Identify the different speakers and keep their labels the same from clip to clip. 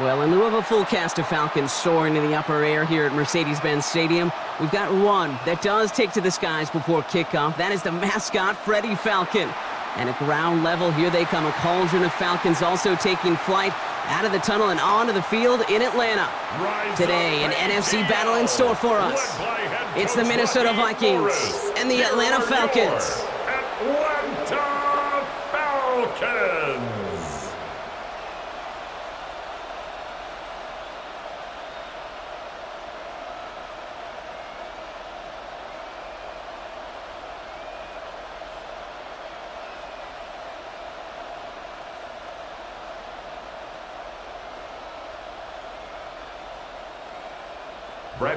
Speaker 1: Well, in lieu of a full cast of Falcons soaring in the upper air here at Mercedes-Benz Stadium, we've got one that does take to the skies before kickoff. That is the mascot, Freddie Falcon. And at ground level, here they come. A cauldron of Falcons also taking flight out of the tunnel and onto the field in Atlanta. Today, an NFC battle in store for us. It's the Minnesota Vikings and the Atlanta Falcons.
Speaker 2: Atlanta Falcons.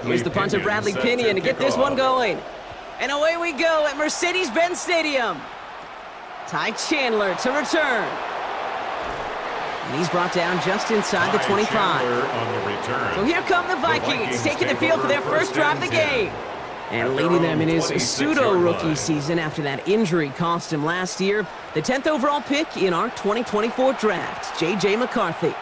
Speaker 1: Here's the punter, Bradley Pinion, to get this one going. And away we go at Mercedes-Benz Stadium. Ty Chandler to return. And he's brought down just inside the 25. So here come the Vikings, taking the field for their first drive of the game. And leading them in his pseudo-rookie season after that injury cost him last year. The 10th overall pick in our 2024 draft, J.J. McCarthy.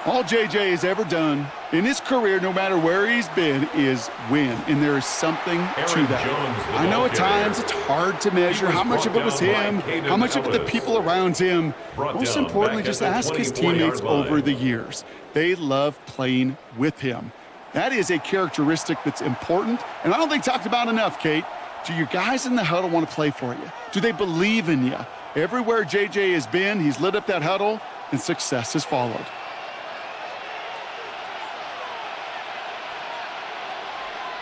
Speaker 3: All J.J. has ever done in his career, no matter where he's been, is win. And there is something to that. I know at times it's hard to measure how much of it was him, how much of it the people around him. Most importantly, just ask his teammates over the years. They love playing with him. That is a characteristic that's important, and I don't think talked about enough, Kate. Do your guys in the huddle want to play for you? Do they believe in you? Everywhere J.J. has been, he's lit up that huddle, and success has followed.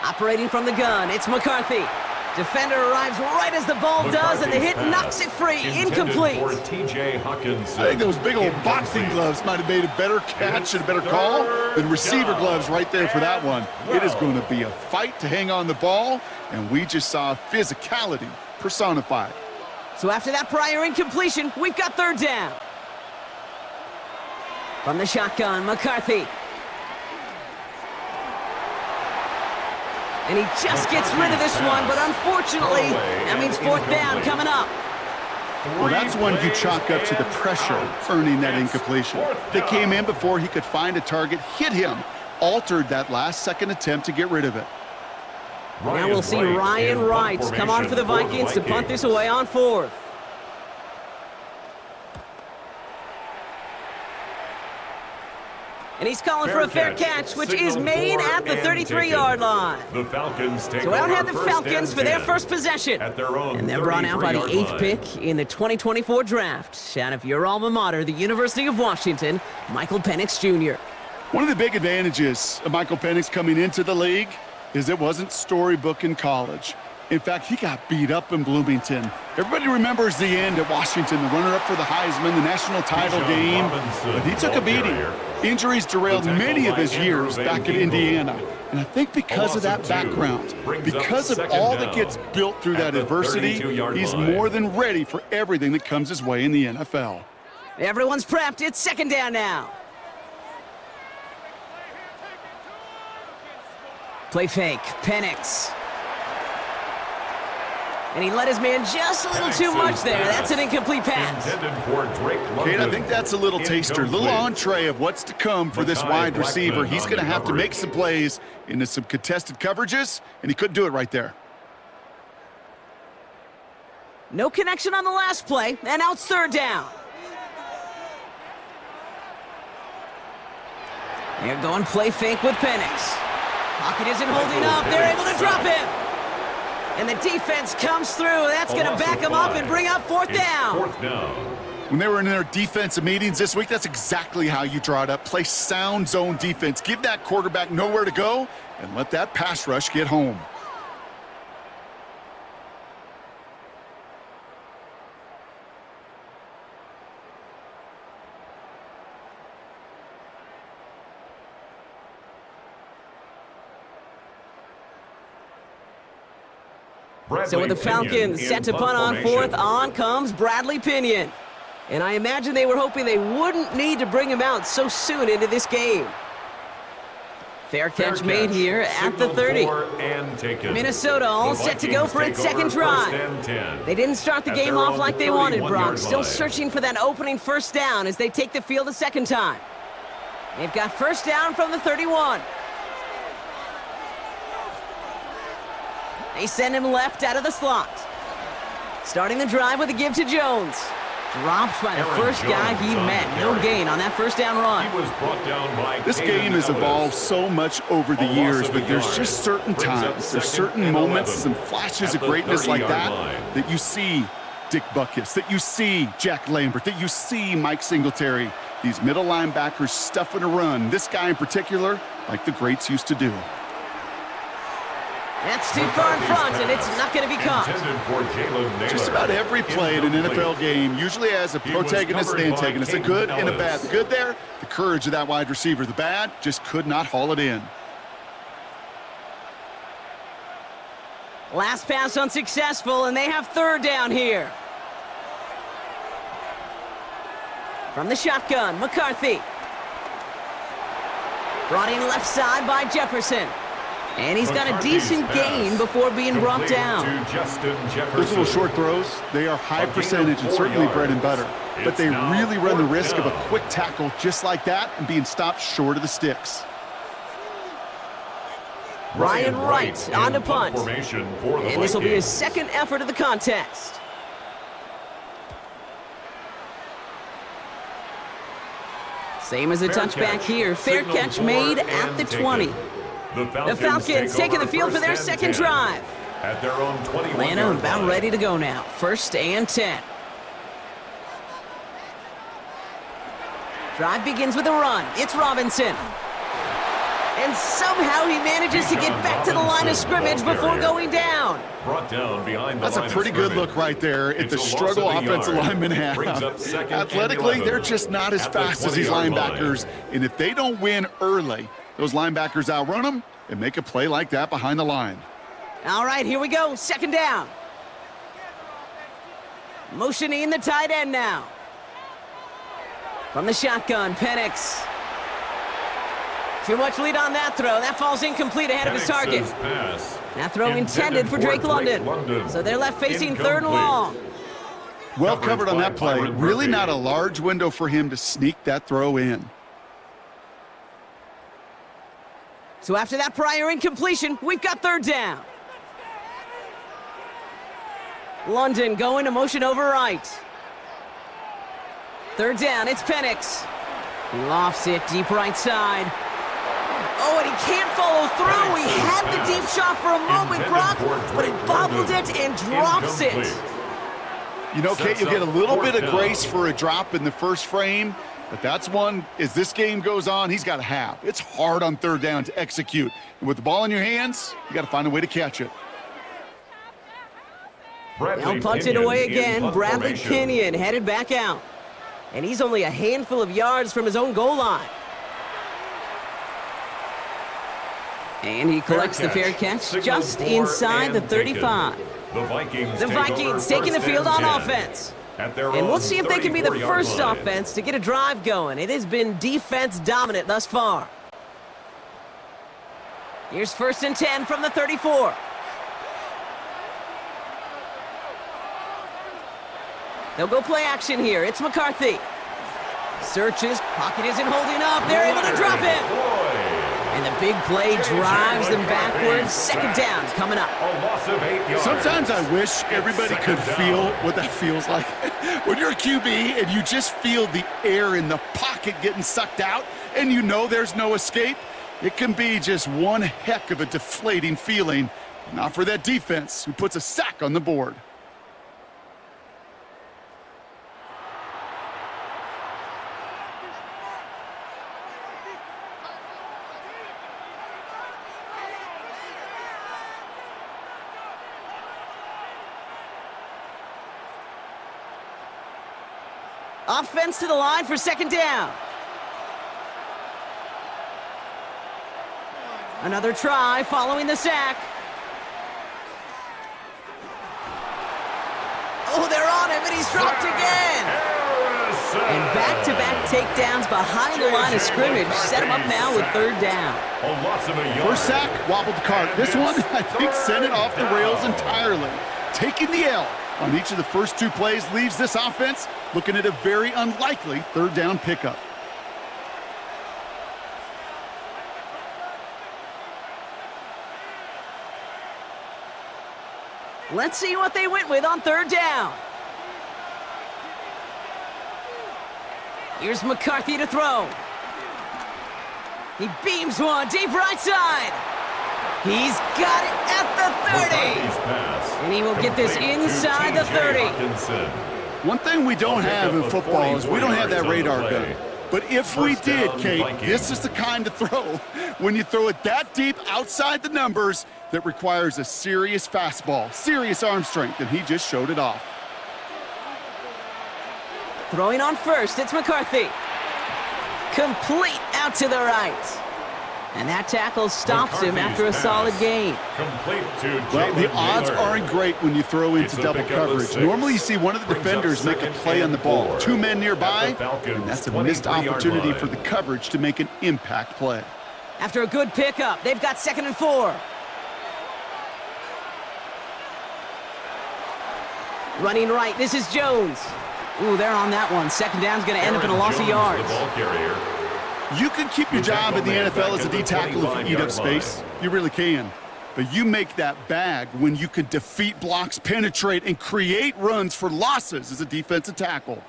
Speaker 1: Operating from the gun, it's McCarthy. Defender arrives right as the ball does, and the hit knocks it free. Incomplete.
Speaker 3: I think those big old boxing gloves might have made a better catch and a better call than receiver gloves right there for that one. It is going to be a fight to hang on the ball, and we just saw physicality personified.
Speaker 1: So after that prior incompletion, we've got third down. From the shotgun, McCarthy. And he just gets rid of this one, but unfortunately, that means fourth down coming up.
Speaker 3: Well, that's one you chalk up to the pressure earning that incompletion. They came in before he could find a target, hit him, altered that last-second attempt to get rid of it.
Speaker 1: Now we'll see Ryan Wright come on for the Vikings to punt this away on fourth. And he's calling for a fair catch, which is made at the 33-yard line. So out have the Falcons for their first possession. And they're brought out by the 8th pick in the 2024 draft. Out of your alma mater, the University of Washington, Michael Penix Jr.
Speaker 3: One of the big advantages of Michael Penix coming into the league is it wasn't storybook in college. In fact, he got beat up in Bloomington. Everybody remembers the end at Washington, the runner-up for the Heisman, the national title game. But he took a beating. Injuries derailed many of his years back at Indiana. And I think because of that background, because of all that gets built through that adversity, he's more than ready for everything that comes his way in the NFL.
Speaker 1: Everyone's prepped. It's second down now. Play fake. Penix. And he let his man just a little too much there. That's an incomplete pass.
Speaker 3: Kate, I think that's a little taster, a little entree of what's to come for this wide receiver. He's going to have to make some plays into some contested coverages, and he couldn't do it right there.
Speaker 1: No connection on the last play, and now it's third down. They're going play fake with Penix. Pocket isn't holding up. They're able to drop him. And the defense comes through. That's going to back them up and bring up fourth down.
Speaker 3: When they were in their defensive meetings this week, that's exactly how you draw it up. Play sound zone defense. Give that quarterback nowhere to go and let that pass rush get home.
Speaker 1: So with the Falcons set to punt on fourth, on comes Bradley Pinion. And I imagine they were hoping they wouldn't need to bring him out so soon into this game. Fair catch made here at the 30. Minnesota all set to go for its second drive. They didn't start the game off like they wanted, Brock. Still searching for that opening first down as they take the field a second time. They've got first down from the 31. They send him left out of the slot. Starting the drive with a give to Jones. Dropped by the first guy he met. No gain on that first down run.
Speaker 2: He was brought down by
Speaker 3: this game has evolved so much over the years, but there's just certain times, there's certain moments, some flashes of greatness like that you see Dick Butkus, that you see Jack Lambert, that you see Mike Singletary. These middle linebackers stuffing a run. This guy in particular, like the greats used to do.
Speaker 1: That's too far in front, and it's not going to be caught.
Speaker 3: Just about every play in an NFL game usually has a protagonist and antagonist, a good and a bad. The good there, the courage of that wide receiver. The bad, just could not haul it in.
Speaker 1: Last pass unsuccessful, and they have third down here. From the shotgun, McCarthy. Brought in left side by Jefferson. And he's got a decent gain before being brought down.
Speaker 3: Those little short throws, they are high percentage and certainly bread and butter. But they really run the risk of a quick tackle just like that and being stopped short of the sticks.
Speaker 1: Ryan Wright on to punt. And this will be his second effort of the contest. Same as a touchback here. Fair catch made at the 20. The Falcons taking the field for their second drive.
Speaker 2: At their own 21.
Speaker 1: Atlanta about ready to go now. First and 10. Drive begins with a run. It's Robinson. And somehow he manages to get back to the line of scrimmage before going down.
Speaker 2: Brought down behind the
Speaker 3: That's a pretty good look right there at the struggle offensive linemen have. Athletically, they're just not as fast as these linebackers. And if they don't win early, those linebackers outrun them and make a play like that behind the line.
Speaker 1: All right, here we go. Second down. Motioning the tight end now. From the shotgun, Penix. Too much lead on that throw. That falls incomplete ahead of his target. That throw intended for Drake London. So they're left facing third and long.
Speaker 3: Well covered on that play. Really not a large window for him to sneak that throw in.
Speaker 1: So after that prior incompletion, we've got third down. London going to motion over right. Third down, it's Penix. He lofts it deep right side. Oh, and he can't follow through. He had the deep shot for a moment, Brock, but it bobbled it and drops it.
Speaker 3: You know, Kate, you'll get a little bit of grace for a drop in the first frame, but that's one, as this game goes on, he's got to have. It's hard on third down to execute. And with the ball in your hands, you got to find a way to catch it.
Speaker 1: They'll punt it away again. Bradley Pinion headed back out. And he's only a handful of yards from his own goal line. And he collects the fair catch just inside the 35. The Vikings taking the field on offense. And we'll see if they can be the first offense to get a drive going. It has been defense dominant thus far. Here's first and 10 from the 34. They'll go play action here. It's McCarthy. Searches. Pocket isn't holding up. They're able to drop him. And the big play drives them backwards. Second down coming up.
Speaker 3: Sometimes I wish everybody could feel what that feels like. When you're a QB and you just feel the air in the pocket getting sucked out and you know there's no escape, it can be just one heck of a deflating feeling. Not for that defense who puts a sack on the board.
Speaker 1: Offense to the line for second down. Another try following the sack. Oh, they're on him, and he's dropped again. And back-to-back takedowns behind the line of scrimmage set him up now with third down.
Speaker 3: First sack, wobbled the cart. This one, I think, sent it off the rails entirely. Taking the L on each of the first two plays leaves this offense looking at a very unlikely third down pickup.
Speaker 1: Let's see what they went with on third down. Here's McCarthy to throw. He beams one deep right side. He's got it at the 30. And he will get this inside the 30.
Speaker 3: One thing we don't have in football is we don't have that radar gun. But if we did, Kate, this is the kind of throw, when you throw it that deep outside the numbers, that requires a serious fastball, serious arm strength, and he just showed it off.
Speaker 1: Throwing on first, it's McCarthy. Complete out to the right. And that tackle stops him after a solid gain.
Speaker 3: Well, the odds aren't great when you throw into double coverage. Normally you see one of the defenders make a play on the ball. Two men nearby, and that's a missed opportunity for the coverage to make an impact play.
Speaker 1: After a good pickup, they've got 2nd and 4. Running right, this is Jones. Ooh, they're on that one. 2nd down's going to end up in a loss of yards.
Speaker 3: You can keep your job in the NFL as a D tackle if you eat up space. You really can. But you make that bag when you can defeat blocks, penetrate, and create runs for losses as a defensive tackle.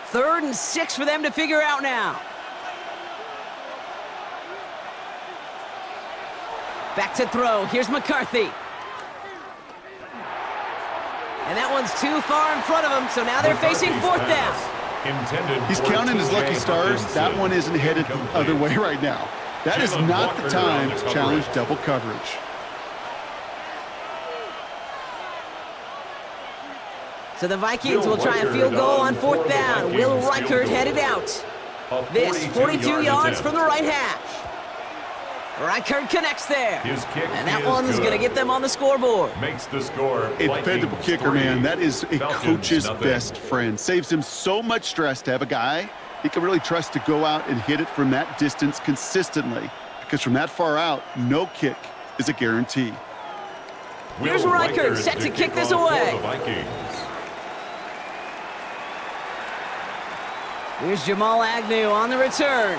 Speaker 1: Third and 6 for them to figure out now. Back to throw. Here's McCarthy. And that one's too far in front of him, so now they're facing 4th down.
Speaker 3: He's counting his lucky stars. That one isn't headed the other way right now. That is not the time to challenge double coverage.
Speaker 1: So the Vikings will try a field goal on 4th down. Will Reichert headed out. This 42 yards from the right hash. Reichert connects there. And that one's going to get them on the scoreboard.
Speaker 2: Makes the score.
Speaker 3: A dependable kicker, man. That is a coach's best friend. Saves him so much stress to have a guy he can really trust to go out and hit it from that distance consistently. Because from that far out, no kick is a guarantee.
Speaker 1: Here's Reichert set to kick this away. Here's Jamal Agnew on the return.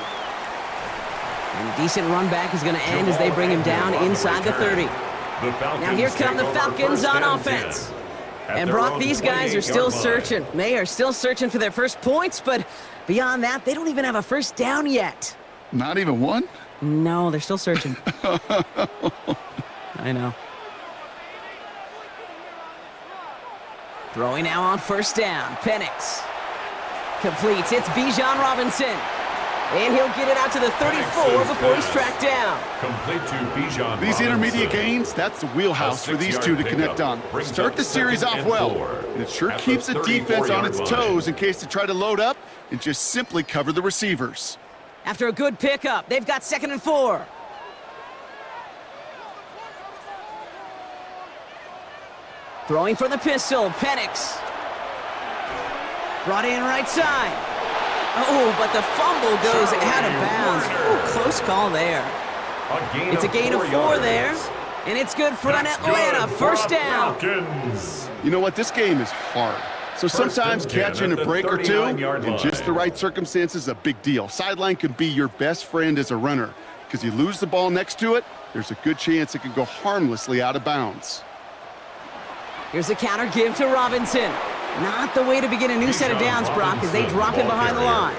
Speaker 1: And a decent run back is going to end as they bring him down inside the 30. Now here come the Falcons on offense. And Brock, these guys are still searching. They are still searching for their first points, but beyond that, they don't even have a first down yet.
Speaker 3: Not even one?
Speaker 1: No, they're still searching. I know. Throwing now on 1st down. Penix completes. It's Bijan Robinson. And he'll get it out to the 34 before he's tracked down.
Speaker 2: Complete to Bijan.
Speaker 3: These intermediate gains, that's the wheelhouse for these two to connect on. Start the series off well. And it sure keeps the defense on its toes in case they try to load up and just simply cover the receivers.
Speaker 1: After a good pickup, they've got 2nd and 4. Throwing for the pistol, Penix. Brought in right side. Oh, but the fumble goes out of bounds. Ooh, close call there. It's a gain of 4 there, and it's good for an Atlanta 1st down.
Speaker 3: You know what? This game is hard. So sometimes catching a break or two in just the right circumstances is a big deal. Sideline can be your best friend as a runner because you lose the ball next to it, there's a good chance it can go harmlessly out of bounds.
Speaker 1: Here's a counter give to Robinson. Not the way to begin a new set of downs, Brock, as they drop him behind the line.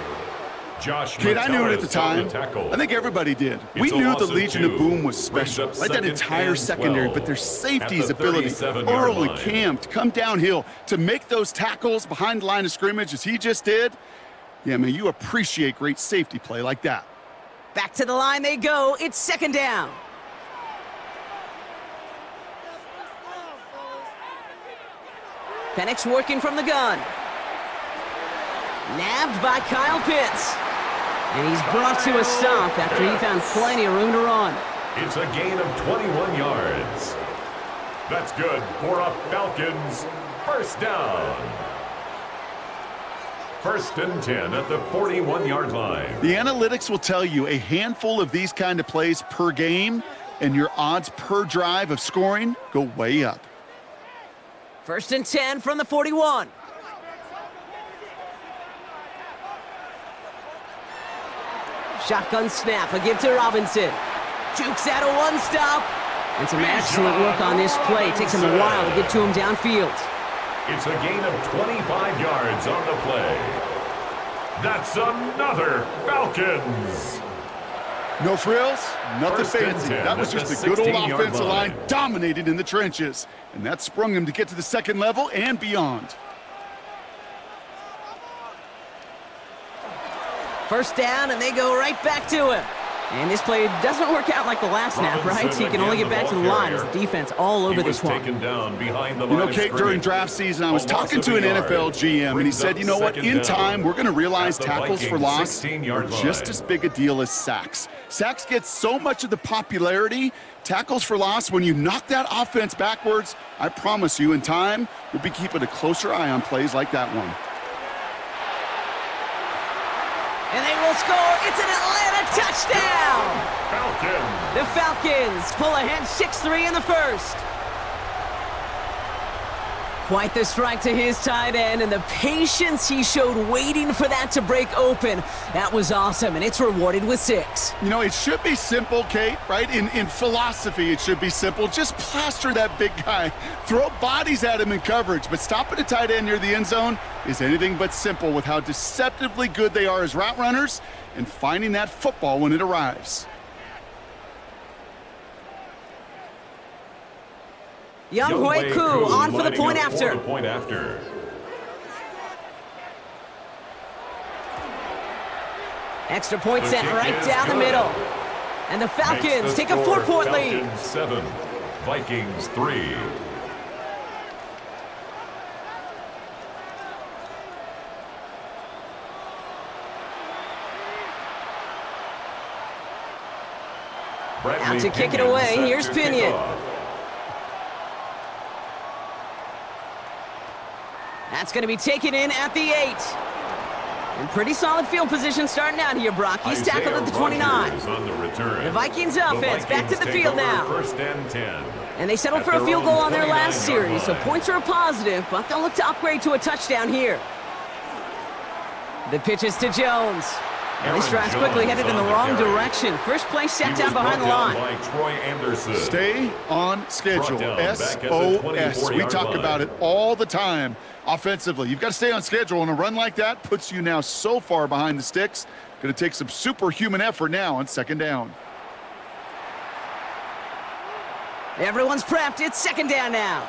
Speaker 3: Kid, I knew it at the time. I think everybody did. We knew the Legion of Boom was special, like that entire secondary, but their safety's ability, Earl and Cam, to come downhill, to make those tackles behind the line of scrimmage as he just did, yeah, man, you appreciate great safety play like that.
Speaker 1: Back to the line they go. It's 2nd down. Penix working from the gun. Nabbed by Kyle Pitts. And he's brought to a stop after he found plenty of room to run.
Speaker 2: It's a gain of 21 yards. That's good for a Falcons 1st down. 1st and 10 at the 41-yard line.
Speaker 3: The analytics will tell you a handful of these kind of plays per game, and your odds per drive of scoring go way up.
Speaker 1: 1st and 10 from the 41. Shotgun snap, a give to Robinson. Jukes out a one-stop. And some excellent work on this play. It takes him a while to get to him downfield.
Speaker 2: It's a gain of 25 yards on the play. That's another Falcons.
Speaker 3: No frills, nothing fancy. That was just a good old offensive line dominated in the trenches. And that sprung him to get to the second level and beyond.
Speaker 1: First down, and they go right back to him. And this play doesn't work out like the last snap, right? So he can only get back to the line. His defense all over this one.
Speaker 2: You
Speaker 3: know, Kate, during draft season, I was talking to an NFL GM, and he said, you know what, in time, we're going to realize tackles for loss are just as big a deal as sacks. Sacks get so much of the popularity. Tackles for loss, when you knock that offense backwards, I promise you, in time, we'll be keeping a closer eye on plays like that one.
Speaker 1: And they will score. It's an Atlanta touchdown.
Speaker 2: Falcons.
Speaker 1: The Falcons pull ahead 6-3 in the first. Quite the strike to his tight end, and the patience he showed waiting for that to break open. That was awesome, and it's rewarded with 6.
Speaker 3: You know, it should be simple, Kate, right? In philosophy, it should be simple. Just plaster that big guy. Throw bodies at him in coverage, but stopping a tight end near the end zone is anything but simple with how deceptively good they are as route runners and finding that football when it arrives.
Speaker 1: Younghoe Koo on for the point after. Extra point set right down the middle. And the Falcons take a 4-point lead.
Speaker 2: Falcons 7, Vikings 3.
Speaker 1: Out to kick it away, here's Pinion. That's going to be taken in at the 8. And pretty solid field position starting out here, Brock. He's tackled at the 29. The Vikings offense back to the field now.
Speaker 2: First and 10.
Speaker 1: And they settled for a field goal on their last series, so points are a positive, but they'll look to upgrade to a touchdown here. The pitch is to Jones. And this drive's quickly headed in the wrong direction. First play set down behind the line.
Speaker 3: Stay on schedule. SOS. We talk about it all the time offensively. You've got to stay on schedule, and a run like that puts you now so far behind the sticks. Going to take some superhuman effort now on second down.
Speaker 1: Everyone's prepped. It's second down now.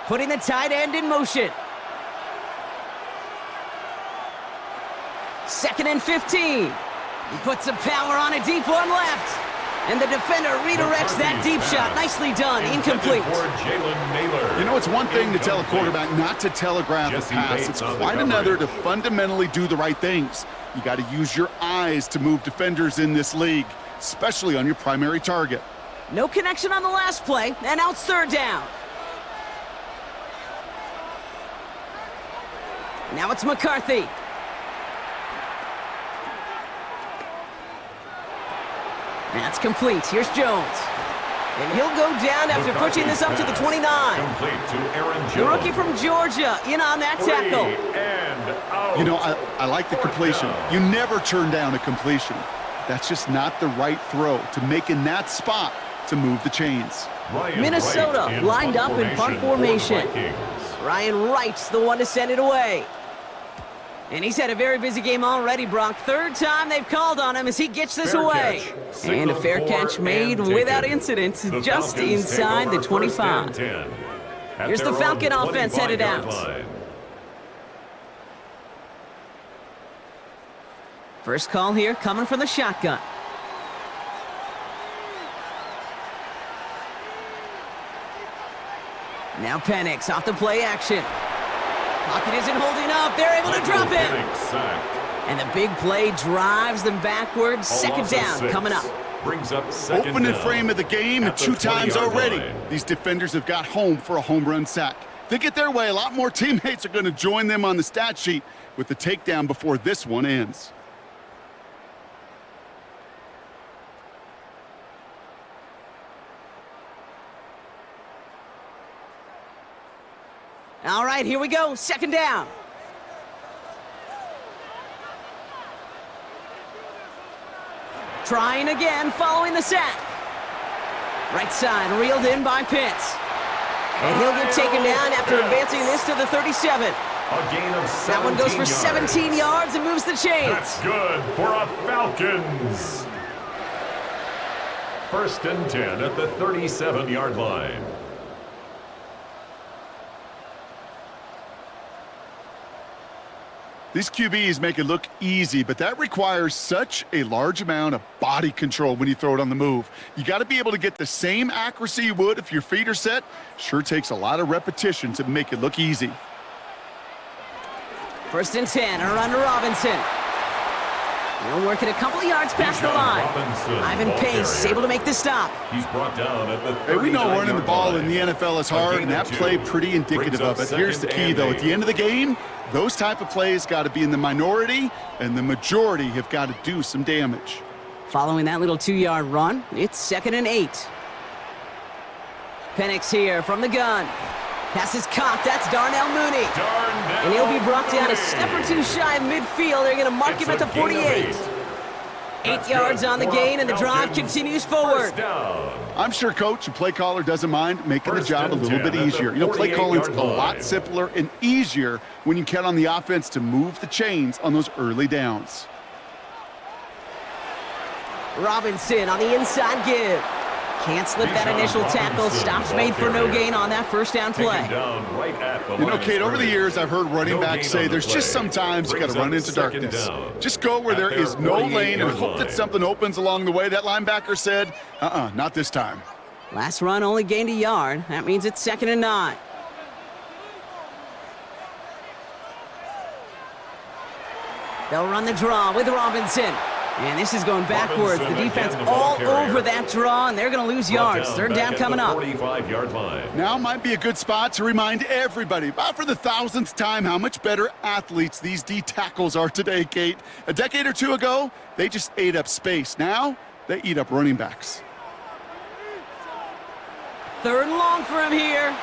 Speaker 1: Putting the tight end in motion. Second and 15. He puts some power on a deep one left. And the defender redirects that deep shot. Nicely done. Incomplete.
Speaker 3: You know, it's one thing to tell a quarterback not to telegraph a pass. It's quite another to fundamentally do the right things. You got to use your eyes to move defenders in this league, especially on your primary target.
Speaker 1: No connection on the last play, and now it's third down. Now it's McCarthy. That's complete. Here's Jones. And he'll go down after pushing this up to the 29.
Speaker 2: Complete to Aaron Jones.
Speaker 1: The rookie from Georgia in on that tackle.
Speaker 3: You know, I like the completion. You never turn down a completion. That's just not the right throw to make in that spot to move the chains.
Speaker 1: Minnesota lined up in punt formation. Ryan Wright's the one to send it away. And he's had a very busy game already, Brock. Third time they've called on him as he gets this away. And a fair catch made without incident, just inside the 25. Here's the Falcon offense headed out. First call here coming from the shotgun. Now Penix off the play action. Pocket isn't holding up. They're able to drop it. And the big play drives them backwards. Second down coming up.
Speaker 2: Brings up second
Speaker 3: Opening
Speaker 2: down
Speaker 3: frame of the game and 2 times already. These defenders have got home for a home run sack. If they get their way, a lot more teammates are going to join them on the stat sheet with the takedown before this one ends.
Speaker 1: All right, here we go. Second down. Trying again following the sack. Right side reeled in by Pitts. And he'll get taken down after advancing this to the 37.
Speaker 2: A gain of 17
Speaker 1: That one goes for
Speaker 2: yards.
Speaker 1: 17 yards and moves the chains.
Speaker 2: That's good for a Falcons. 1st and 10 at the 37-yard line.
Speaker 3: These QBs make it look easy, but that requires such a large amount of body control when you throw it on the move. You got to be able to get the same accuracy you would if your feet are set. Sure takes a lot of repetition to make it look easy.
Speaker 1: 1st and 10, around to Robinson. He'll work it a couple of yards past the line. Ivan Pace able to make the stop.
Speaker 2: He's brought down at the 39-yard line.
Speaker 3: Hey, we know running the ball in the NFL is hard, and that play pretty indicative of it. Here's the key, though. At the end of the game, those type of plays got to be in the minority, and the majority have got to do some damage.
Speaker 1: Following that little 2-yard run, it's 2nd and 8. Penix here from the gun. Pass is caught. That's Darnell Mooney. And he'll be brought down a step or two shy of midfield. They're going to mark him at the 48. 8 yards on the gain, and the drive continues forward.
Speaker 3: I'm sure coach and play caller doesn't mind making the job a little bit easier. You know, play calling's a lot simpler and easier when you count on the offense to move the chains on those early downs.
Speaker 1: Robinson on the inside give. Can't slip that initial tackle. Stops made for no gain on that first down play.
Speaker 3: You know, Kate, over the years, I've heard running backs say there's just sometimes you got to run into darkness. Just go where there is no lane and hope that something opens along the way. That linebacker said, not this time.
Speaker 1: Last run only gained a yard. That means it's 2nd and 9. They'll run the draw with Robinson. And this is going backwards. The defense all over that draw, and they're going to lose yards. 3rd down coming up.
Speaker 2: 45-yard line.
Speaker 3: Now might be a good spot to remind everybody, about for the 1000th time, how much better athletes these D tackles are today, Kate. A decade or two ago, they just ate up space. Now, they eat up running backs.
Speaker 1: 3rd and long for him here.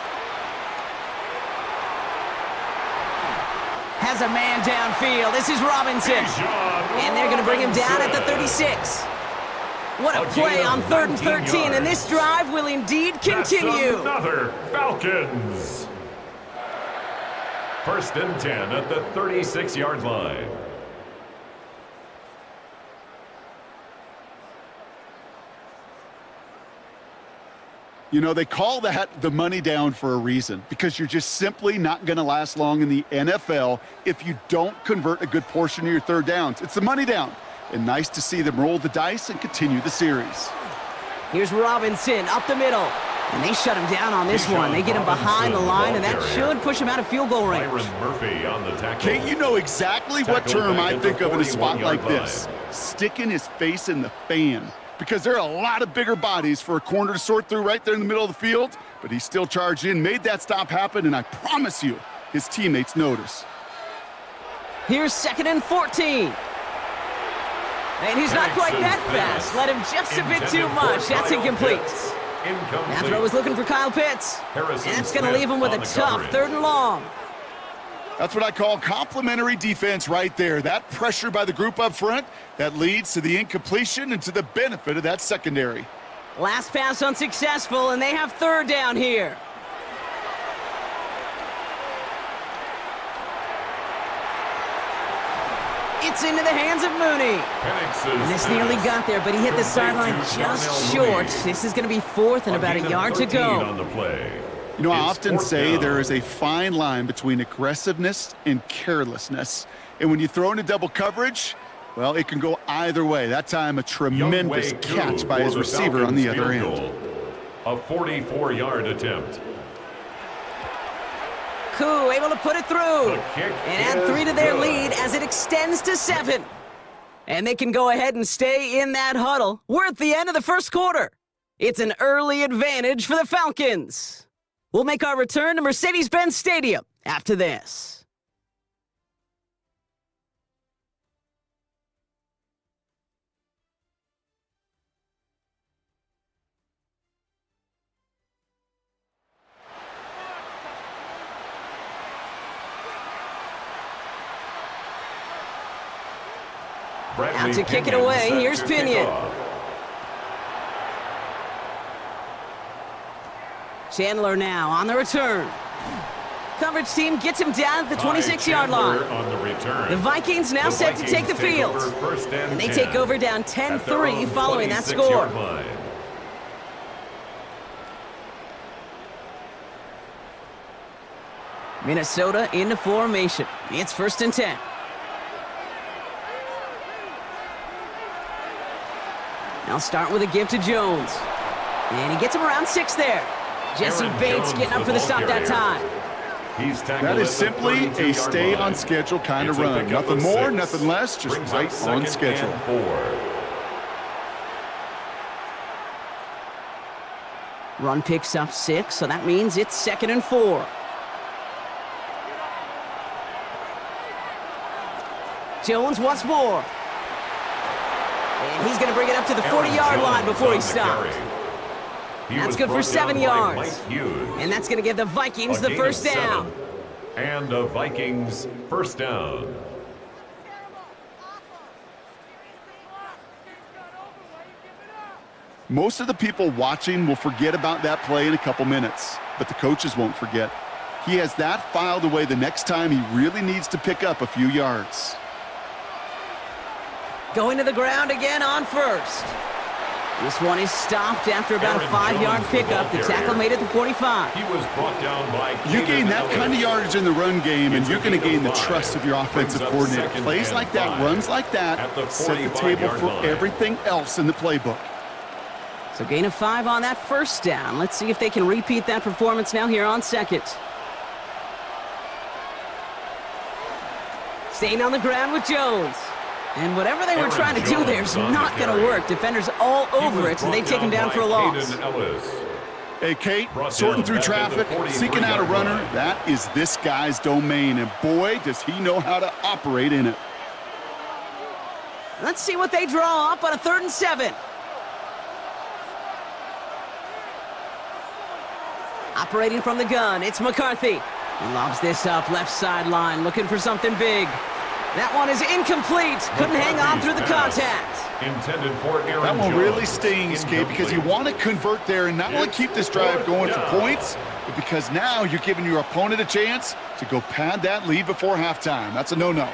Speaker 1: Has a man downfield. This is Robinson. And they're going to bring him down at the 36. What a play on 3rd and 13, and this drive will indeed continue.
Speaker 2: Another Falcons. 1st and 10 at the 36-yard line.
Speaker 3: You know, they call that the money down for a reason, because you're just simply not going to last long in the NFL if you don't convert a good portion of your 3rd downs. It's the money down. And nice to see them roll the dice and continue the series.
Speaker 1: Here's Robinson up the middle. And they shut him down on this one. They get him behind the line, and that should push him out of field goal range.
Speaker 2: Murphy on the tackle.
Speaker 3: Kate, you know exactly what term I think of in a spot like this. Sticking his face in the fan. Because there are a lot of bigger bodies for a corner to sort through right there in the middle of the field, but he still charged in, made that stop happen, and I promise you, his teammates notice.
Speaker 1: Here's 2nd and 14. And he's not quite that fast. Let him just a bit too much. That's incomplete. That throw was looking for Kyle Pitts. And that's going to leave him with a tough 3rd and long.
Speaker 3: That's what I call complimentary defense right there. That pressure by the group up front, that leads to the incompletion and to the benefit of that secondary.
Speaker 1: Last pass unsuccessful, and they have 3rd down here. It's into the hands of Mooney. And this nearly got there, but he hit the sideline just short. This is going to be 4th and about a yard to go.
Speaker 3: You know, I often say there is a fine line between aggressiveness and carelessness. And when you throw into double coverage, well, it can go either way. That time, a tremendous catch by his receiver on the other end.
Speaker 2: A 44-yard attempt.
Speaker 1: Koo able to put it through and add 3 to their lead as it extends to 7. And they can go ahead and stay in that huddle. We're at the end of the 1st quarter. It's an early advantage for the Falcons. We'll make our return to Mercedes-Benz Stadium after this. Now to kick it away, here's Pinion. Chandler now on the return. Coverage team gets him down at the 26-yard line.
Speaker 2: On the return.
Speaker 1: The Vikings now set to take the field. And they take over down 10-3 following that score. Minnesota into formation. It's 1st and 10. Now start with a give to Jones. And he gets him around 6 there. Jesse Bates getting up for the stop that time.
Speaker 3: That is simply a stay on schedule kind of run. Nothing more, nothing less, just right on schedule.
Speaker 1: Run picks up 6, so that means it's 2nd and 4. Jones once more. And he's going to bring it up to the 40-yard line before he stops. That's good for 7 yards. And that's going to give the Vikings the first down.
Speaker 2: And the Vikings first down.
Speaker 3: Most of the people watching will forget about that play in a couple minutes, but the coaches won't forget. He has that filed away the next time he really needs to pick up a few yards.
Speaker 1: Going to the ground again on first. This one is stopped after about a 5-yard pickup. The tackle made it to 45.
Speaker 2: He was brought down by
Speaker 3: you gain that kind of yardage in the run game, and you're going to gain the trust of your offensive coordinator. Plays like that, runs like that, set the table for everything else in the playbook.
Speaker 1: So gain of 5 on that first down. Let's see if they can repeat that performance now here on 2nd. Staying on the ground with Jones. And whatever they were trying to do there is not going to work. Defenders all over it, and they take him down for a loss.
Speaker 3: Hey, Kate, sorting through traffic, seeking out a runner, that is this guy's domain, and boy, does he know how to operate in it.
Speaker 1: Let's see what they draw up on a 3rd and 7. Operating from the gun, it's McCarthy. He lobs this up left sideline, looking for something big. That one is incomplete. Couldn't hang on through the contact.
Speaker 2: Intended for Aaron
Speaker 3: that one
Speaker 2: Jones.
Speaker 3: really stings, Kate, because you want to convert there and not only keep this drive going for points, but because now you're giving your opponent a chance to go pad that lead before halftime. That's a no-no.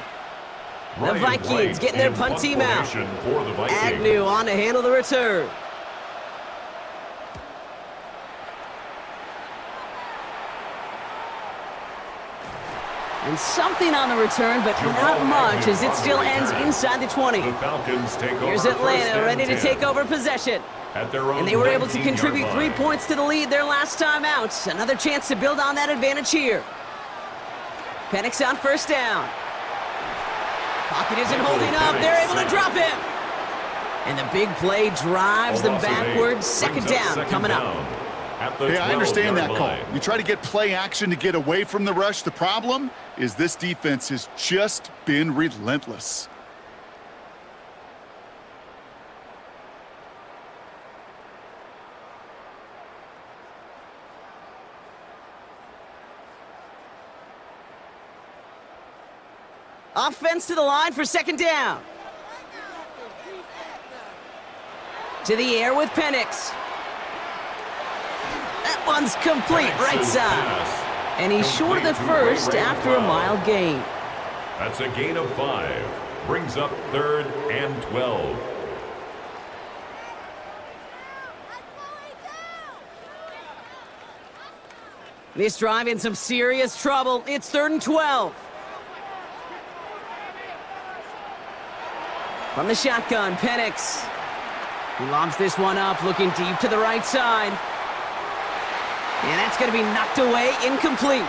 Speaker 1: The Vikings getting their punt team out. Agnew on to handle the return. And something on the return, but not much, as it still ends inside the 20.
Speaker 2: The Falcons take over.
Speaker 1: Here's Atlanta ready to take over possession. And they were able to contribute 3 points to the lead their last time out. Another chance to build on that advantage here. Penix on first down. Pocket isn't holding up. They're able to drop him. And the big play drives them backwards. 2nd down coming up.
Speaker 3: Hey, I understand that call. You try to get play action to get away from the rush. The problem is this defense has just been relentless.
Speaker 1: Offense to the line for 2nd down. To the air with Penix. That one's complete, right side. And he's short of the first after a mild gain.
Speaker 2: That's a gain of 5. Brings up 3rd and 12.
Speaker 1: This drive in some serious trouble. It's 3rd and 12. From the shotgun, Penix. He lobs this one up, looking deep to the right side. And that's going to be knocked away, incomplete.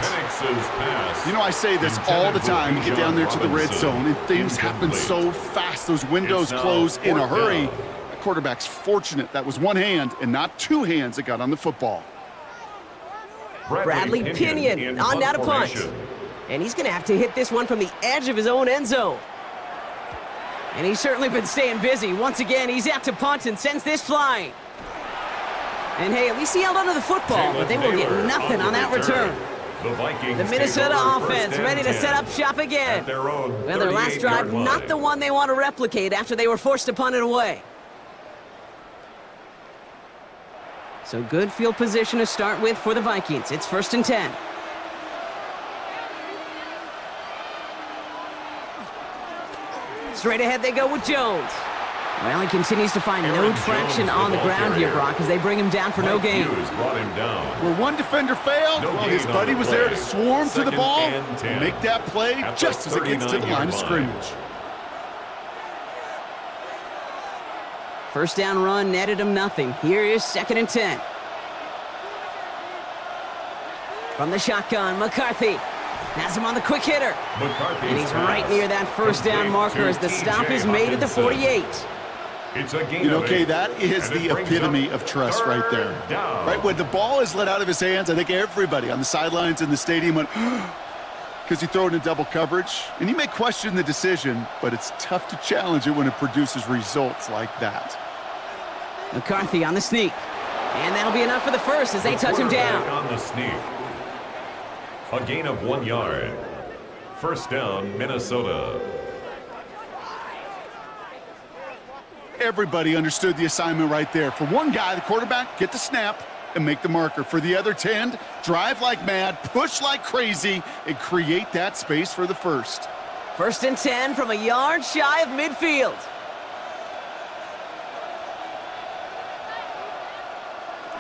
Speaker 3: You know, I say this all the time. You get down there to the red zone, and things happen so fast. Those windows close in a hurry. The quarterback's fortunate that was one hand and not 2 hands that got on the football.
Speaker 1: Bradley Pinion on down to punt. And he's going to have to hit this one from the edge of his own end zone. And he's certainly been staying busy. Once again, he's out to punt and sends this flying. And hey, at least he held onto the football, but they will get nothing on that return. The Minnesota offense ready to set up shop again. Well, their last drive, not the one they want to replicate after they were forced to punt it away. So good field position to start with for the Vikings. It's 1st and 10. Straight ahead they go with Jones. Well, he continues to find no traction on the ground here, Brock, as they bring him down for no gain.
Speaker 3: Where one defender failed, well, his buddy was there to swarm to the ball and make that play just as it gets to the line of scrimmage.
Speaker 1: First down run netted him nothing. Here is 2nd and 10. From the shotgun, McCarthy has him on the quick hitter. And he's right near that first down marker as the stop is made at the 48.
Speaker 3: You know, Kay, that is the epitome of trust right there. Right, when the ball is let out of his hands, I think everybody on the sidelines in the stadium went, because he threw it in double coverage. And you may question the decision, but it's tough to challenge it when it produces results like that.
Speaker 1: McCarthy on the sneak. And that'll be enough for the first as they touch him down.
Speaker 2: On the sneak. A gain of 1 yard. First down, Minnesota.
Speaker 3: Everybody understood the assignment right there. For one guy, the quarterback, get the snap and make the marker. For the other 10, drive like mad, push like crazy, and create that space for the first.
Speaker 1: 1st and 10 from a yard shy of midfield.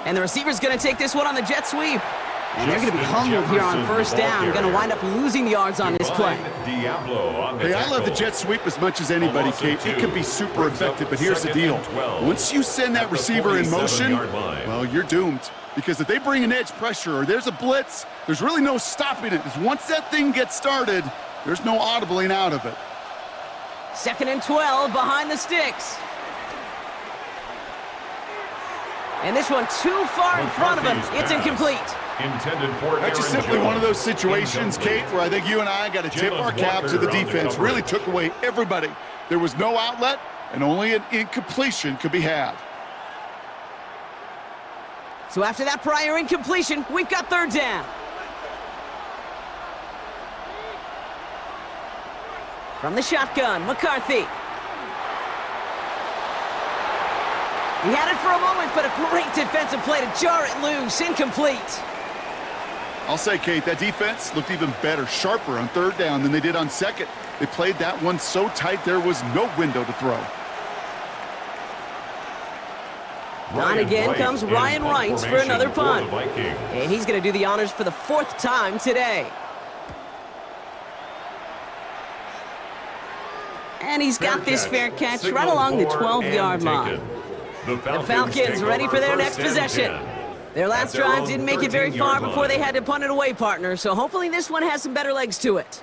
Speaker 1: And the receiver's going to take this one on the jet sweep. And they're going to be humbled here on first down. Going to wind up losing yards on this play.
Speaker 3: Hey, I love the jet sweep as much as anybody, Kate. It can be super effective, but here's the deal. Once you send that receiver in motion, well, you're doomed. Because if they bring an edge pressure or there's a blitz, there's really no stopping it. Once that thing gets started, there's no audibling out of it.
Speaker 1: 2nd and 12 behind the sticks. And this one too far in front of him. It's incomplete.
Speaker 3: That's just simply one of those situations, Kate, where I think you and I got to tip our cap to the defense. Really took away everybody. There was no outlet, and only an incompletion could be had.
Speaker 1: So after that prior incompletion, we've got 3rd down. From the shotgun, McCarthy. He had it for a moment, but a great defensive play to jar it loose. Incomplete.
Speaker 3: I'll say, Kate, that defense looked even better, sharper on 3rd down than they did on 2nd. They played that one so tight there was no window to throw.
Speaker 1: On again comes Ryan Wright for another punt. And he's going to do the honors for the 4th time today. And he's got this fair catch right along the 12-yard line. The Falcons ready for their next possession. Their last drive didn't make it very far before they had to punt it away, partner, so hopefully this one has some better legs to it.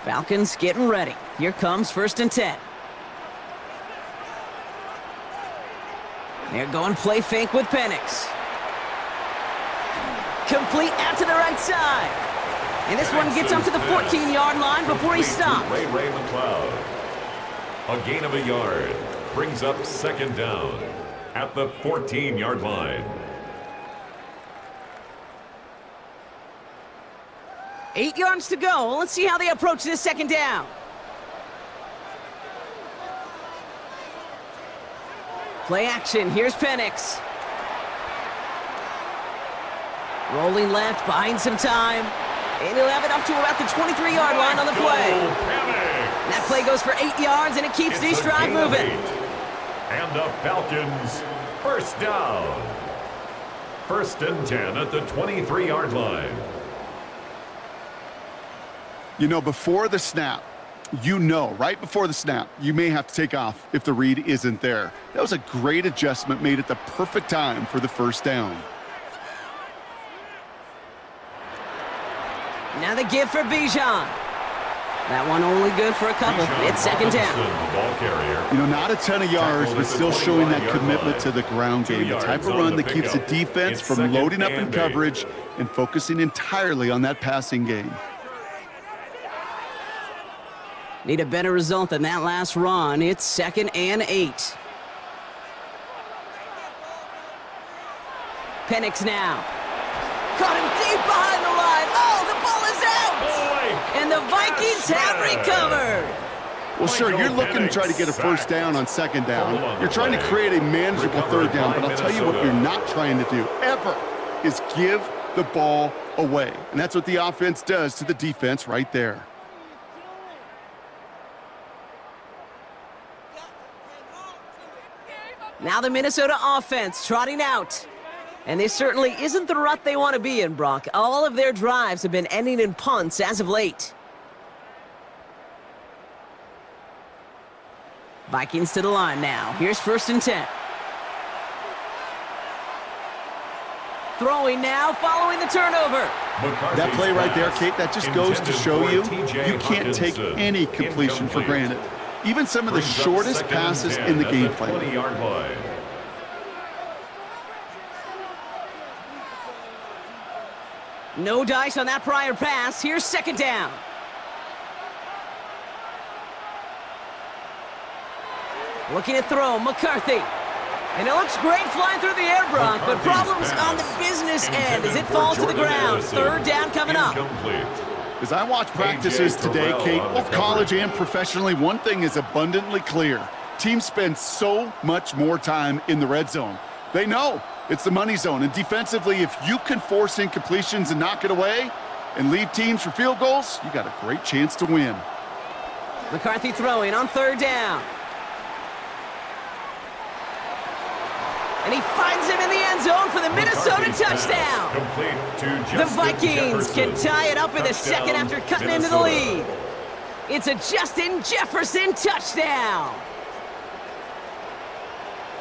Speaker 1: Falcons getting ready. Here comes 1st and 10. They're going play fake with Penix. Complete out to the right side. And this one gets up to the 14-yard line before he stopped.
Speaker 2: Ray McLeod. A gain of 1 yard. Brings up 2nd down at the 14-yard line.
Speaker 1: 8 yards to go. Let's see how they approach this 2nd down. Play action. Here's Penix. Rolling left, buying some time. And he'll have it up to about the 23-yard line on the play. That play goes for 8 yards, and it keeps this drive moving.
Speaker 2: And the Falcons, first down. 1st and 10 at the 23-yard line.
Speaker 3: You know, before the snap, right before the snap, you may have to take off if the read isn't there. That was a great adjustment made at the perfect time for the 1st down.
Speaker 1: Now the give for Bijan. That one only good for a couple. It's 2nd down.
Speaker 3: You know, not a ton of yards, but still showing that commitment to the ground game. The type of run that keeps the defense from loading up in coverage and focusing entirely on that passing game.
Speaker 1: Need a better result than that last run. It's 2nd and 8. Penix now. Caught him deep behind the line. Oh, the ball is out! And the Vikings have recovered.
Speaker 3: Well, sure, you're looking to try to get a first down on second down. You're trying to create a manageable third down, but I'll tell you what you're not trying to do, ever, is give the ball away. And that's what the offense does to the defense right there.
Speaker 1: Now the Minnesota offense trotting out. And this certainly isn't the rut they want to be in, Brock. All of their drives have been ending in punts as of late. Vikings to the line now. Here's 1st and 10. Throwing now, following the turnover.
Speaker 3: That play right there, Kate, that just goes to show you can't take any completion for granted. Even some of the shortest passes in the game plan.
Speaker 1: No dice on that prior pass. Here's 2nd down. Looking to throw, McCarthy. And it looks great flying through the air, Brock, but problems on the business end as it falls to the ground. 3rd down coming up.
Speaker 3: As I watch practices today, Kate, both college and professionally, one thing is abundantly clear. Teams spend so much more time in the red zone. They know it's the money zone, and defensively, if you can force incompletions and knock it away and leave teams for field goals, you got a great chance to win.
Speaker 1: McCarthy throwing on 3rd down. And he finds him in the end zone for the Minnesota touchdown. The Vikings can tie it up in the second after cutting into the lead. It's a Justin Jefferson touchdown.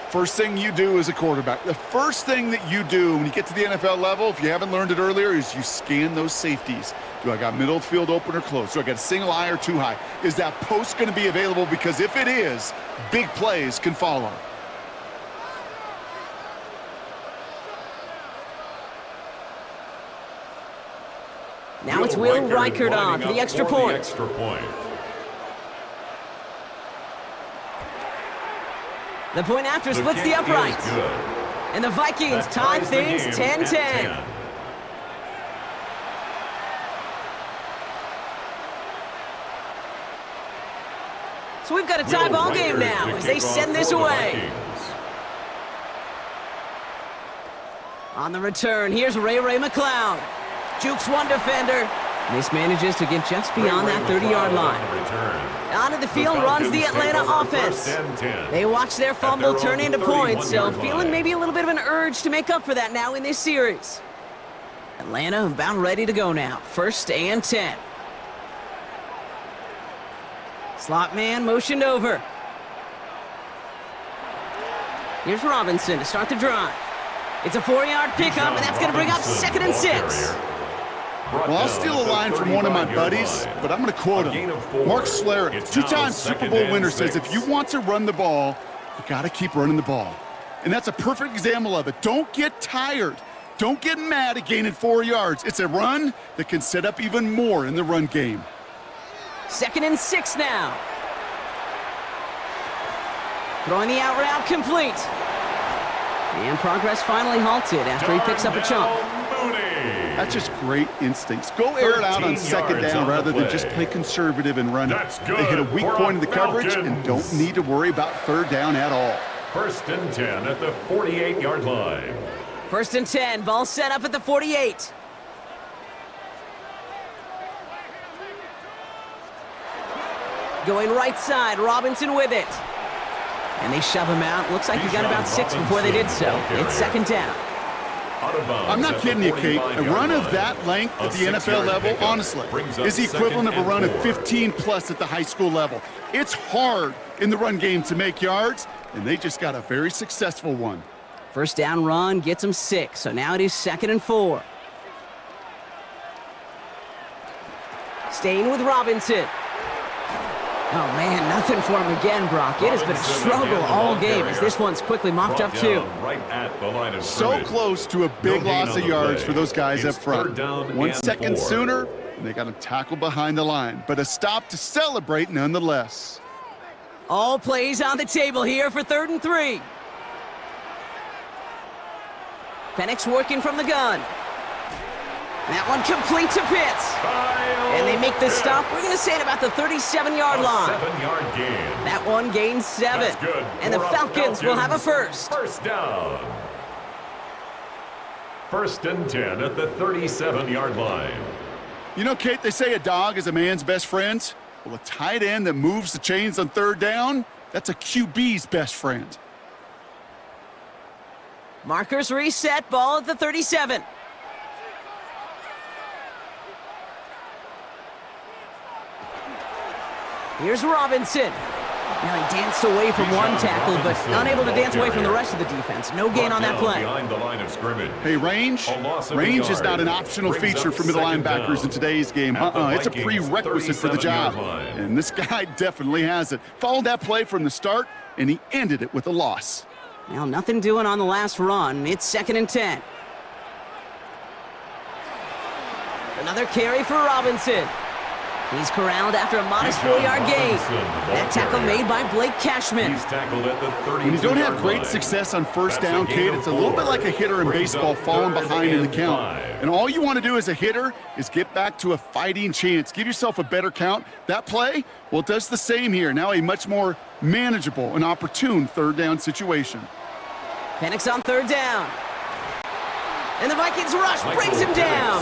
Speaker 3: First thing you do as a quarterback, the first thing that you do when you get to the NFL level, if you haven't learned it earlier, is you scan those safeties. Do I got middle field open or close? Do I got a single high or two high? Is that post going to be available? Because if it is, big plays can follow.
Speaker 1: Now it's Will Reichert on for the extra point. The point after splits the upright. And the Vikings tie things 10-10. So we've got a tie ball game now as they send this away. On the return, here's Ray McLeod. Jukes one defender. Mismanages to get just beyond that 30-yard line. Onto the field runs the Atlanta offense. They watch their fumble turn into points, so feeling maybe a little bit of an urge to make up for that now in this series. Atlanta about ready to go now. 1st and 10. Slot man motioned over. Here's Robinson to start the drive. It's a 4-yard pickup, and that's going to bring up 2nd and 6.
Speaker 3: Well, I'll steal a line from one of my buddies, but I'm going to quote him. Mark Schlereth, 2-time Super Bowl winner, says if you want to run the ball, you got to keep running the ball. And that's a perfect example of it. Don't get tired. Don't get mad at gaining 4 yards. It's a run that can set up even more in the run game.
Speaker 1: 2nd and 6 now. Throwing the out route complete. And progress finally halted after he picks up a chunk.
Speaker 3: That's just great instincts. Go air it out on 2nd down rather than just play conservative and run it. They hit a weak point in the coverage and don't need to worry about 3rd down at all.
Speaker 2: 1st and 10 at the 48-yard line.
Speaker 1: 1st and 10, ball set up at the 48. Going right side, Robinson with it. And they shove him out. Looks like he got about 6 before they did so. It's 2nd down.
Speaker 3: I'm not kidding you, Kate. A run of that length at the NFL level, honestly, is the equivalent of a run of 15+ at the high school level. It's hard in the run game to make yards, and they just got a very successful one.
Speaker 1: 1st down run gets him 6, so now it is 2nd and 4. Staying with Robinson. Oh, man, nothing for him again, Brock. It has been a struggle all game as this one's quickly mopped up, too.
Speaker 3: So close to a big loss of yards for those guys up front. 1 second sooner, and they got him tackled behind the line. But a stop to celebrate nonetheless.
Speaker 1: All plays on the table here for 3rd and 3. Penix working from the gun. That one complete to Pitts. And they make the stop. We're going to say it about the 37-yard line.
Speaker 2: 7-yard gain.
Speaker 1: That one gains 7.
Speaker 2: That's good.
Speaker 1: And the Falcons will have a first.
Speaker 2: First down. 1st and 10 at the 37-yard line.
Speaker 3: You know, Kate, they say a dog is a man's best friend. Well, a tight end that moves the chains on 3rd down, that's a QB's best friend.
Speaker 1: Markers reset, ball at the 37. Here's Robinson. Now he danced away from one tackle, but unable to dance away from the rest of the defense. No gain on that play.
Speaker 2: Behind the line of scrimmage.
Speaker 3: Hey, range is not an optional feature for middle linebackers in today's game. It's a prerequisite for the job. And this guy definitely has it. Followed that play from the start, and he ended it with a loss.
Speaker 1: Well, nothing doing on the last run. It's 2nd and 10. Another carry for Robinson. He's corralled after a modest 4-yard gain. That tackle made by Blake Cashman.
Speaker 2: He's tackled at the 30-yard
Speaker 3: When you don't have great success on 1st down, Kate, it's a little bit like a hitter in baseball falling behind in the count. And all you want to do as a hitter is get back to a fighting chance. Give yourself a better count. That play, well, it does the same here. Now a much more manageable and opportune 3rd down situation.
Speaker 1: Penix on 3rd down. And the Vikings rush brings him down.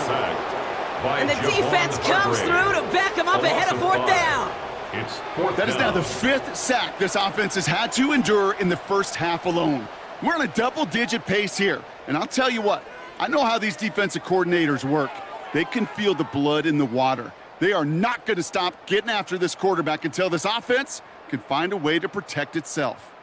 Speaker 1: And the defense comes through to back him up ahead of 4th down.
Speaker 2: It's 4th
Speaker 3: That is now the 5th sack this offense has had to endure in the first half alone. We're on a double-digit pace here. And I'll tell you what, I know how these defensive coordinators work. They can feel the blood in the water. They are not going to stop getting after this quarterback until this offense can find a way to protect itself.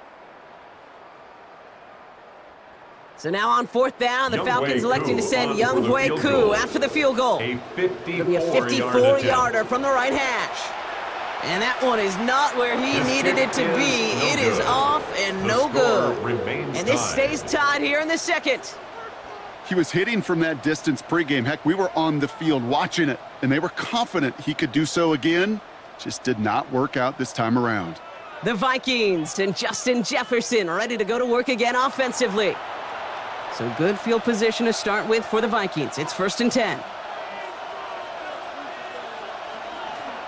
Speaker 1: So now on 4th down, the Falcons electing to send Young Hui Koo after the field goal. It'll be a 54-yarder from the right hash. And that one is not where he needed it to be. It is off and no good. And this stays tied here in the 2nd.
Speaker 3: He was hitting from that distance pregame. Heck, we were on the field watching it, and they were confident he could do so again. Just did not work out this time around.
Speaker 1: The Vikings and Justin Jefferson ready to go to work again offensively. So good field position to start with for the Vikings. It's 1st and 10.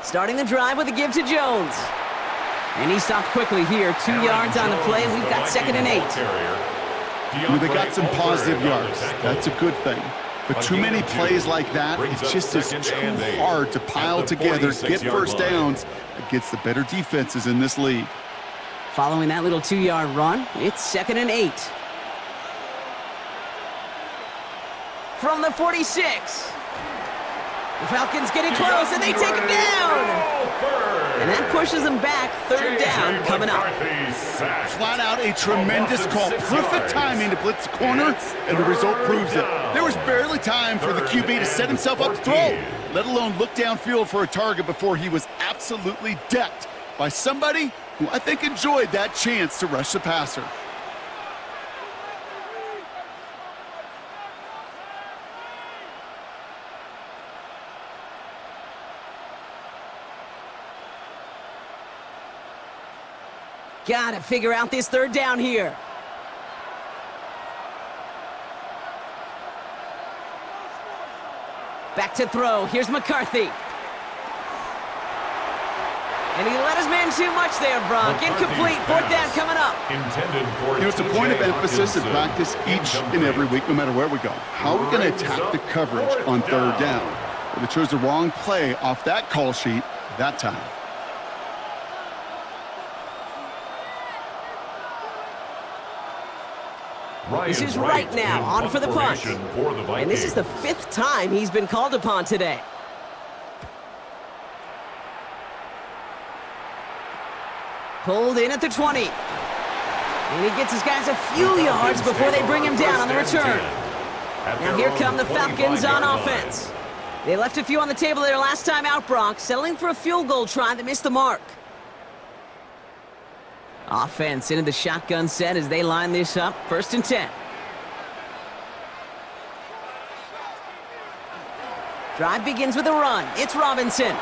Speaker 1: Starting the drive with a give to Jones. And he stopped quickly here. 2 yards on the play. We've got 2nd and 8.
Speaker 3: They got some positive yards. That's a good thing. But too many plays like that, it just is too hard to pile together, get 1st downs against the better defenses in this league.
Speaker 1: Following that little 2-yard run, it's 2nd and 8. From the 46. The Falcons getting close, and they take him down. And that pushes them back. 3rd down coming up.
Speaker 3: Flat out a tremendous call. Perfect timing to blitz the corner, and the result proves it. There was barely time for the QB to set himself up to throw, let alone look downfield for a target before he was absolutely decked by somebody who I think enjoyed that chance to rush the passer.
Speaker 1: Gotta figure out this 3rd down here. Back to throw. Here's McCarthy. And he let his man too much there, Brock. Incomplete. 4th down coming up.
Speaker 3: It's a point of emphasis in practice each and every week, no matter where we go. How are we going to attack the coverage on 3rd down? Well, they chose the wrong play off that call sheet that time.
Speaker 1: This is right now, on for the punt. And this is the 5th time he's been called upon today. Pulled in at the 20. And he gets his guys a few yards before they bring him down on the return. Now here come the Falcons on offense. They left a few on the table there last time out, Brock, settling for a field goal try that missed the mark. Offense into the shotgun set as they line this up. 1st and 10. Drive begins with a run. It's Robinson.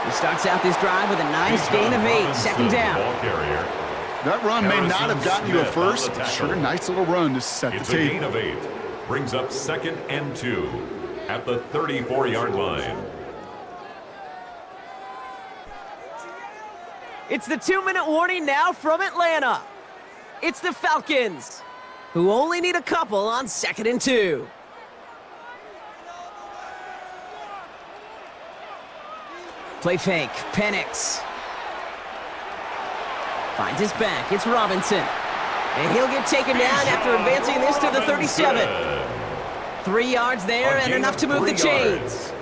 Speaker 1: He starts out this drive with a nice gain of 8. 2nd down.
Speaker 3: That run may not have gotten you a first, but sure, nice little run to set the table.
Speaker 2: It's a gain of 8. Brings up 2nd and 2. at the 34-yard line.
Speaker 1: It's the 2-minute warning now from Atlanta. It's the Falcons, who only need a couple on 2nd and 2. Play fake, Penix. Finds his back, it's Robinson. And he'll get taken down after advancing this to the 37. 3 yards there and enough to move the chains.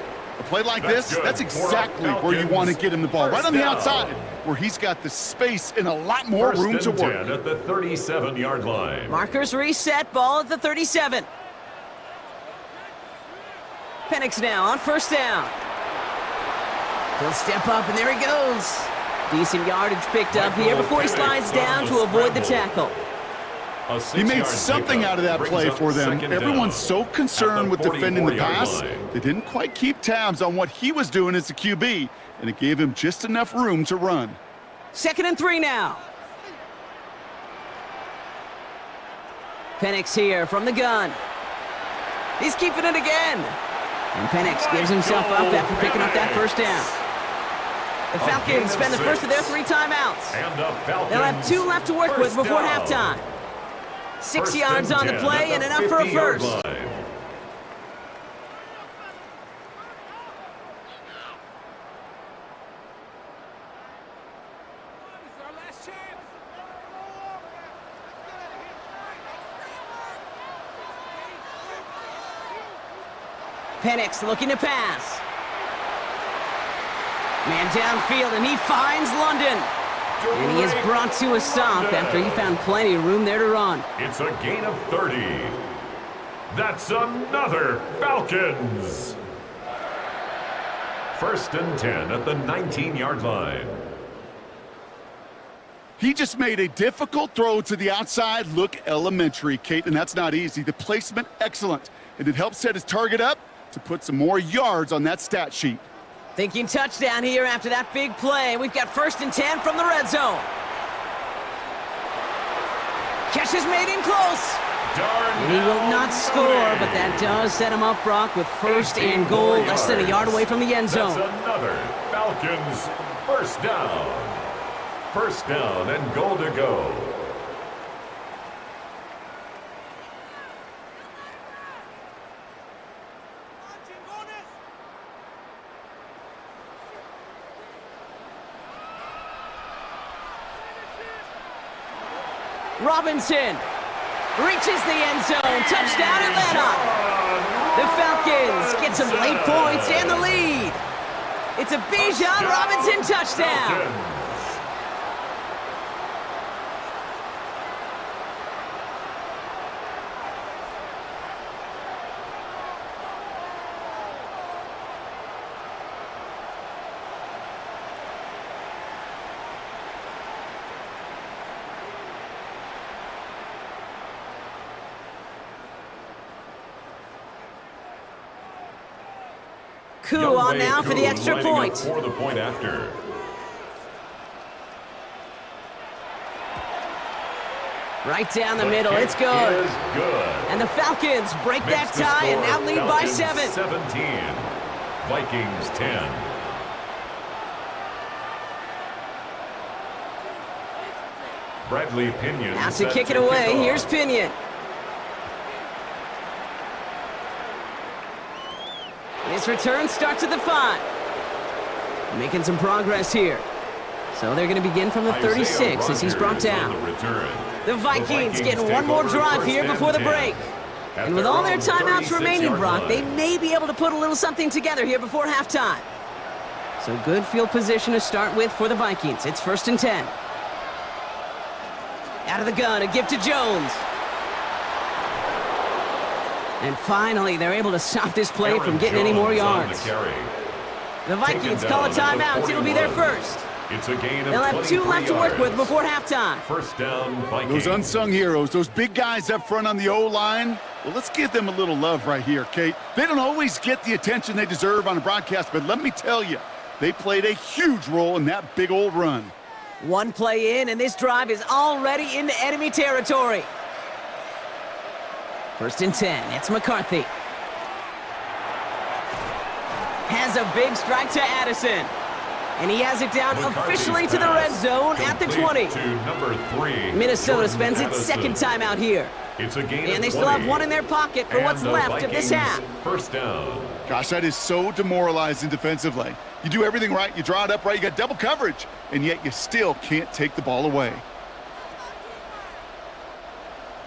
Speaker 3: A play like this, that's exactly where you want to get him the ball. Right on the outside, where he's got the space and a lot more room to work.
Speaker 2: 10 at the 37-yard line.
Speaker 1: Markers reset, ball at the 37. Penix now on 1st down. He'll step up, and there he goes. Decent yardage picked up here before he slides down to avoid the tackle.
Speaker 3: He made something out of that play for them. Everyone's so concerned with defending the pass, they didn't quite keep tabs on what he was doing as a QB, and it gave him just enough room to run.
Speaker 1: 2nd and 3 now. Penix here from the gun. He's keeping it again. And Penix gives himself up after picking up that 1st down. The Falcons spend the first of their 3 timeouts. They'll have 2 left to work with before halftime. 6 yards on the play and enough for a first. Penix looking to pass. Man downfield, and he finds London. And he is brought to a stop after he found plenty of room there to run.
Speaker 2: It's a gain of 30. That's another Falcons. 1st and 10 at the 19-yard line.
Speaker 3: He just made a difficult throw to the outside look elementary, Kate, and that's not easy. The placement, excellent. And it helps set his target up to put some more yards on that stat sheet.
Speaker 1: Thinking touchdown here after that big play. We've got 1st and 10 from the red zone. Catch is made in close. And he will not score, but that does set him up, Brock, with 1st and goal, less than a yard away from the end zone.
Speaker 2: That's another Falcons 1st down. 1st down and goal to go.
Speaker 1: Robinson reaches the end zone. Touchdown, Atlanta. The Falcons get some late points and the lead. It's a Bijan Robinson touchdown. Coup on now for the extra point.
Speaker 2: For the point after.
Speaker 1: Right down the middle, it's good. And the Falcons break that tie and now lead by 7.
Speaker 2: 17, Vikings 10. Bradley Pinion.
Speaker 1: Now to kick it away, here's Pinion. His return starts at the 5. Making some progress here. So they're going to begin from the 36 as he's brought down. The Vikings getting one more drive here before the break. And with all their timeouts remaining, Brock, they may be able to put a little something together here before halftime. So good field position to start with for the Vikings. It's 1st and 10. Out of the gun, a give to Jones. And finally, they're able to stop this play from getting any more yards. The Vikings call a timeout. It'll be their first.
Speaker 2: It's a gain of
Speaker 1: They'll have 2 left to work with before halftime.
Speaker 2: 1st down, Vikings.
Speaker 3: Those unsung heroes, those big guys up front on the O-line, well, let's give them a little love right here, Kate. They don't always get the attention they deserve on a broadcast, but let me tell you, they played a huge role in that big old run.
Speaker 1: One play in, and this drive is already into enemy territory. 1st and 10, it's McCarthy. Has a big strike to Addison. And he has it down officially to the red zone at the 20.
Speaker 2: To number 3,
Speaker 1: Minnesota spends its second time out here.
Speaker 2: It's a gain
Speaker 1: And they
Speaker 2: of
Speaker 1: still have
Speaker 2: 20.
Speaker 1: one in their pocket for what's
Speaker 2: And the
Speaker 1: left of this
Speaker 2: Vikings,
Speaker 1: half.
Speaker 2: First down.
Speaker 3: Gosh, that is so demoralizing defensively. You do everything right, you draw it up right, you got double coverage, and yet you still can't take the ball away.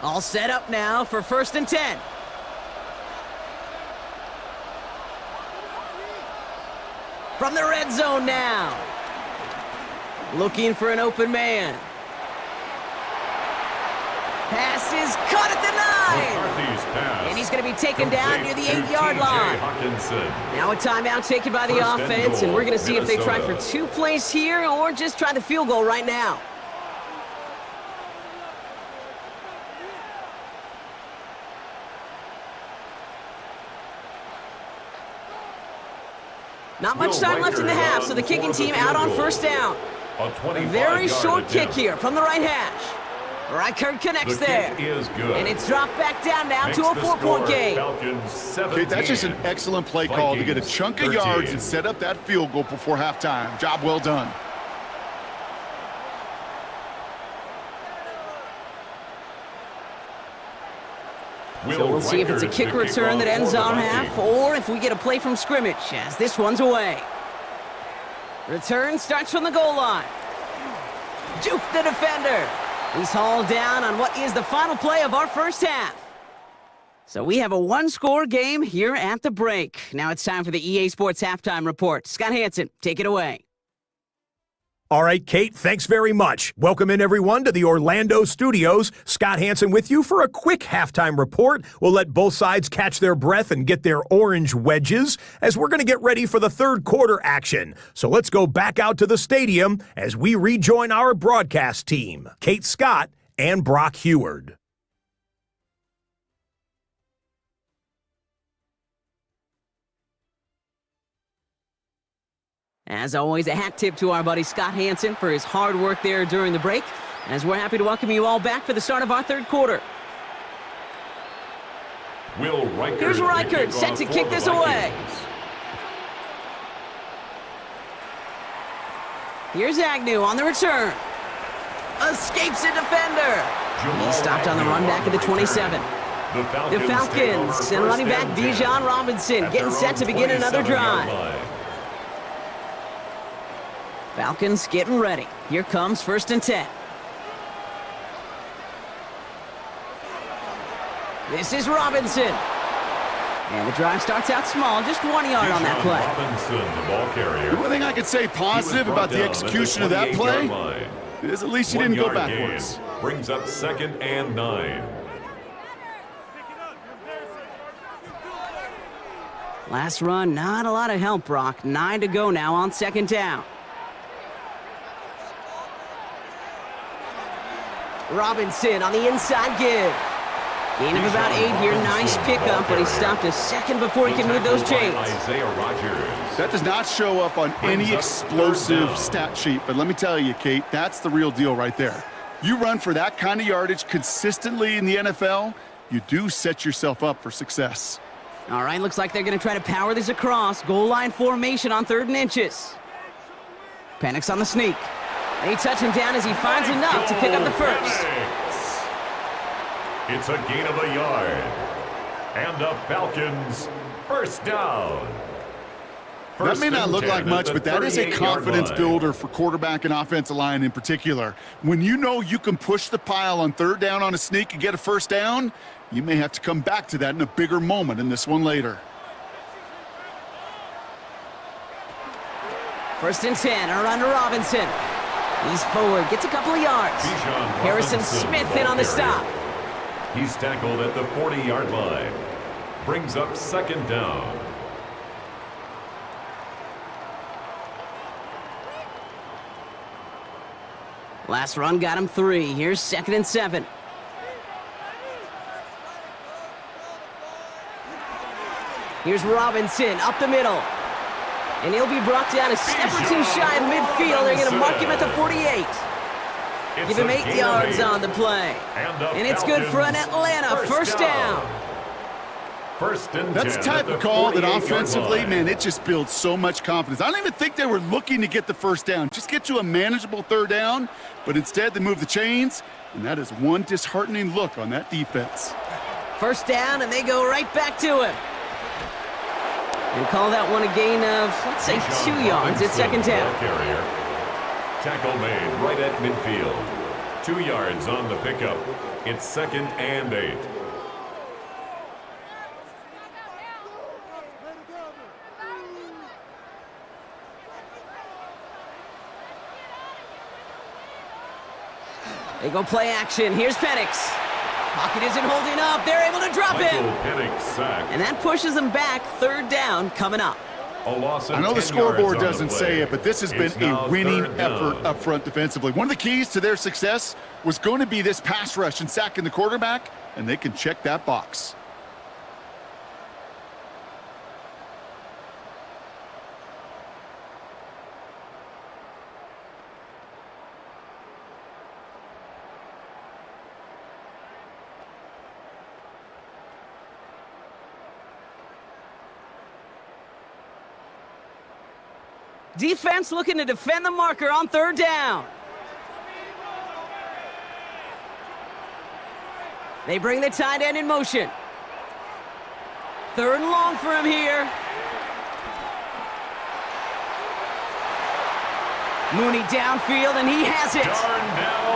Speaker 1: All set up now for 1st and 10. From the red zone now. Looking for an open man. Pass is caught at the 9.
Speaker 2: McCarthy's pass.
Speaker 1: And he's going to be taken down near the 8-yard line. Now a timeout taken by the
Speaker 2: First and
Speaker 1: offense, and
Speaker 2: goal,
Speaker 1: we're going to see if they try for
Speaker 2: Minnesota.
Speaker 1: 2 plays here or just try the field goal right now. Not much
Speaker 2: Will
Speaker 1: time left in the
Speaker 2: Riker
Speaker 1: half, so the kicking
Speaker 2: for the
Speaker 1: team out on
Speaker 2: field goal.
Speaker 1: 1st down.
Speaker 2: A
Speaker 1: A very
Speaker 2: 25-yard
Speaker 1: short kick
Speaker 2: attempt.
Speaker 1: here from the right hash. Riker connects
Speaker 2: The
Speaker 1: there.
Speaker 2: kick is good.
Speaker 1: And it's dropped back down now
Speaker 2: Makes
Speaker 1: to a
Speaker 2: the
Speaker 1: 4-point
Speaker 2: score
Speaker 1: game.
Speaker 2: Falcons 17.
Speaker 3: Okay, that's just an excellent play call to get a
Speaker 2: Vikings,
Speaker 3: chunk of yards
Speaker 2: 13.
Speaker 3: and set up that field goal before halftime. Job well done.
Speaker 1: So we'll see if it's a kick return that ends our half, or if we get a play from scrimmage, as this one's away. Return starts from the goal line. Juke the defender. He's hauled down on what is the final play of our first half. So we have a 1-score game here at the break. Now it's time for the EA Sports Halftime Report. Scott Hansen, take it away.
Speaker 4: All right, Kate, thanks very much. Welcome in, everyone, to the Orlando studios. Scott Hansen with you for a quick halftime report. We'll let both sides catch their breath and get their orange wedges as we're going to get ready for the third quarter action. So let's go back out to the stadium as we rejoin our broadcast team, Kate Scott and Brock Heward.
Speaker 1: As always, a hat tip to our buddy Scott Hansen for his hard work there during the break, as we're happy to welcome you all back for the start of our third quarter.
Speaker 2: Will Riker
Speaker 1: Here's Riker, set to kick this away. Here's Agnew on the return. Escapes a defender. He stopped on the run back at the 27. The Falcons and running back Bijan Robinson getting set to begin another drive. Falcons getting ready. Here comes 1st and 10. This is Robinson. And the drive starts out small, just 1 yard on that play.
Speaker 2: Robinson, the ball carrier.
Speaker 3: The one thing I could say positive about the execution of that play is at least he didn't go backwards.
Speaker 2: Brings up 2nd and 9.
Speaker 1: Last run, not a lot of help, Brock. 9 to go now on 2nd down. Robinson on the inside give. Gain of about 8 here. Nice pickup, but he stopped a second before he can move those chains.
Speaker 2: Isaiah Rodgers.
Speaker 3: That does not show up on any explosive stat sheet, but let me tell you, Kate, that's the real deal right there. You run for that kind of yardage consistently in the NFL, you do set yourself up for success.
Speaker 1: All right, looks like they're going to try to power this across. Goal line formation on 3rd and inches. Penix on the sneak. They touch him down as he finds enough to pick up the first.
Speaker 2: It's a gain of a yard. And the Falcons, first down.
Speaker 3: That may not look like much, but that is a confidence builder for quarterback and offensive line in particular. When you know you can push the pile on 3rd down on a sneak and get a first down, you may have to come back to that in a bigger moment in this one later.
Speaker 1: 1st and 10, a run to Robinson. He's forward, gets a couple of yards. Harrison Smith in on the stop.
Speaker 2: He's tackled at the 40-yard line. Brings up 2nd down.
Speaker 1: Last run got him 3. Here's 2nd and 7. Here's Robinson up the middle. And he'll be brought down a step or 2 shy of midfield. They're going to mark him at the 48. Give him 8 yards on the play. And it's good for an Atlanta first down.
Speaker 2: First and 10.
Speaker 3: That's the type of call that offensively, man, it just builds so much confidence. I don't even think they were looking to get the first down. Just get to a manageable third down, but instead they move the chains, and that is one disheartening look on that defense.
Speaker 1: First down, and they go right back to him. And call that one a gain of, let's say, 2 yards. It's second down.
Speaker 2: Carrier. Tackle made right at midfield. 2 yards on the pickup. It's 2nd and 8.
Speaker 1: They go play action. Here's Penix. Pocket isn't holding up. They're able to drop him.
Speaker 2: Penix sacked.
Speaker 1: And that pushes them back. Third down coming up.
Speaker 2: A loss of
Speaker 3: I know the
Speaker 2: 10 yards
Speaker 3: scoreboard
Speaker 2: on the
Speaker 3: doesn't
Speaker 2: play.
Speaker 3: say it, but this has been
Speaker 2: It's
Speaker 3: a
Speaker 2: now
Speaker 3: winning
Speaker 2: third down.
Speaker 3: effort up front defensively. One of the keys to their success was going to be this pass rush and sacking the quarterback, and they can check that box.
Speaker 1: Defense looking to defend the marker on third down. They bring the tight end in motion. Third and long for him here. Mooney downfield, and he has it.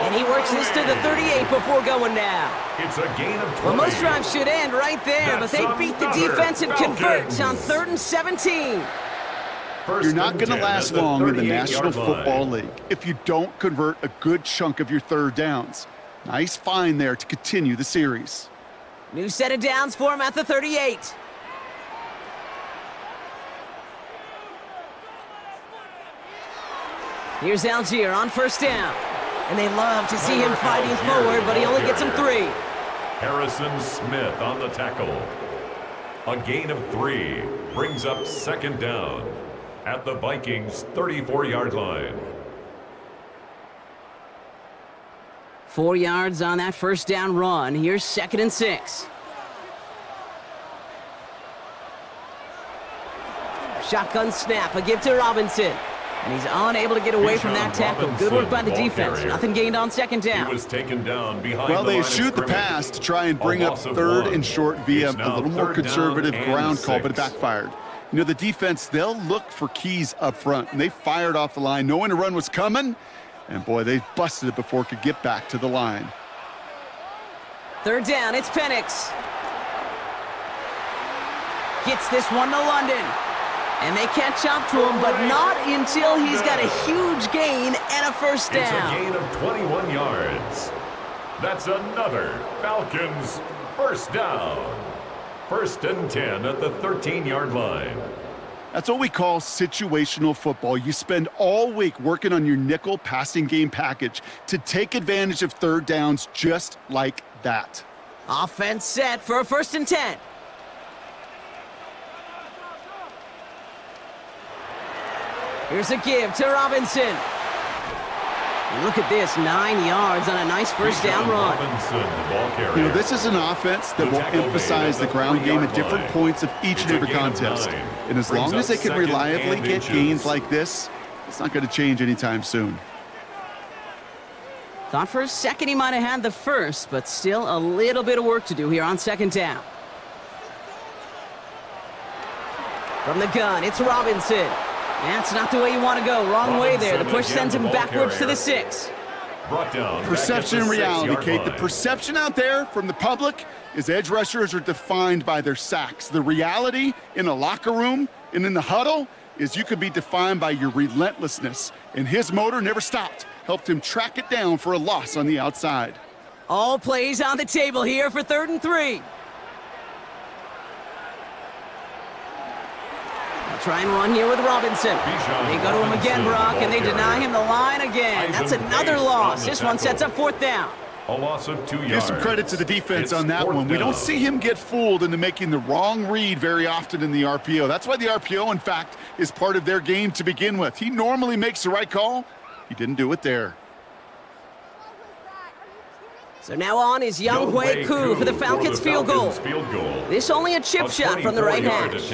Speaker 1: And he works this to the 38 before going down.
Speaker 2: It's a gain of 20.
Speaker 1: Well, most drives should end right there, but they beat the defense and convert on 3rd and 17.
Speaker 3: You're not going to last long in the National Football League if you don't convert a good chunk of your third downs. Nice find there to continue the series.
Speaker 1: New set of downs for him at the 38. Here's Algier on first down. And they love to see him fighting forward, but he only gets him 3.
Speaker 2: Harrison Smith on the tackle. A gain of 3 brings up 2nd down at the Vikings' 34-yard line.
Speaker 1: 4 yards on that first down run. Here's 2nd and 6. Shotgun snap, a give to Robinson. And he's unable to get away from that tackle. Good work by the defense. Nothing gained on 2nd down.
Speaker 2: He was taken down behind
Speaker 3: Well, they
Speaker 2: line of
Speaker 3: shoot the
Speaker 2: scrimmage.
Speaker 3: pass to try and bring up 3rd and short via a little more conservative ground call, but it backfired. You know, the defense, they'll look for keys up front, and they fired off the line knowing a run was coming, and boy, they busted it before it could get back to the line.
Speaker 1: 3rd down, it's Penix. Gets this one to London. And they catch up to him, but not until he's got a huge gain and a first down.
Speaker 2: It's a gain of 21 yards. That's another Falcons first down. 1st and 10 at the 13-yard line.
Speaker 3: That's what we call situational football. You spend all week working on your nickel passing game package to take advantage of third downs just like that.
Speaker 1: Offense set for a 1st and 10. Here's a give to Robinson. And look at this, 9 yards on a nice first down run.
Speaker 2: Robinson, the ball carrier.
Speaker 3: You know, this is an offense that will emphasize the ground game at different points of each and every contest. And as long as they can reliably get gains like this, it's not going to change anytime soon.
Speaker 1: Thought for a second he might have had the first, but still a little bit of work to do here on 2nd down. From the gun, it's Robinson. That's not the way you want to go. Wrong way there. The push sends him backwards to the 6.
Speaker 3: Perception and reality, Kate. The perception out there from the public is edge rushers are defined by their sacks. The reality in a locker room and in the huddle is you could be defined by your relentlessness. And his motor never stopped. Helped him track it down for a loss on the outside.
Speaker 1: All plays on the table here for 3rd and 3. Try and run here with Robinson. They go to him again, Brock, and they deny him the line again. That's another loss. This one sets up 4th down.
Speaker 2: A loss of 2 yards.
Speaker 3: Give some credit to the defense on that one. We don't see him get fooled into making the wrong read very often in the RPO. That's why the RPO, in fact, is part of their game to begin with. He normally makes the right call. He didn't do it there.
Speaker 1: So now on is Younghoe Koo for the Falcons field goal. This only a chip shot from the right hash.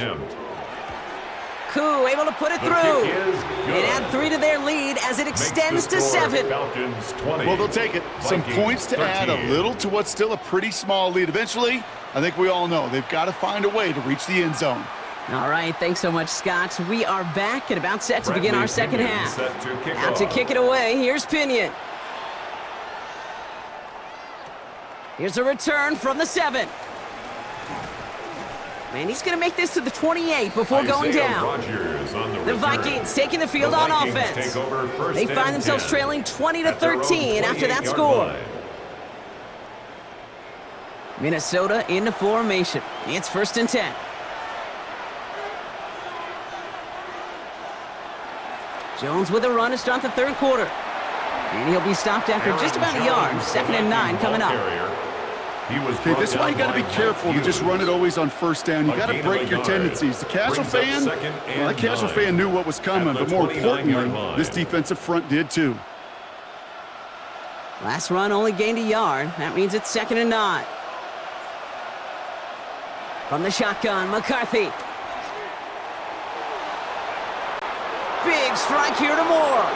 Speaker 1: Koo able to put it through. And add 3 to their lead as it extends to 7.
Speaker 3: Well, they'll take it. Some points to add a little to what's still a pretty small lead. Eventually, I think we all know they've got to find a way to reach the end zone.
Speaker 1: All right, thanks so much, Scott. We are back and about set to begin our second half. Out to kick it away, here's Pinion. Here's a return from the 7. Man, he's going to make this to the 28 before going down. The Vikings taking the field on offense. They find themselves trailing 20-13 after that score. Minnesota into formation. It's 1st and 10. Jones with a run to start the 3rd quarter. And he'll be stopped after just about a yard. 2nd and 9 coming up.
Speaker 3: Okay, this is why you got to be careful to just run it always on 1st down. You got to break your tendencies. The casual fan, well, the casual fan knew what was coming, but more importantly, this defensive front did too.
Speaker 1: Last run only gained a yard. That means it's 2nd and 9. From the shotgun, McCarthy. Big strike here to Moore.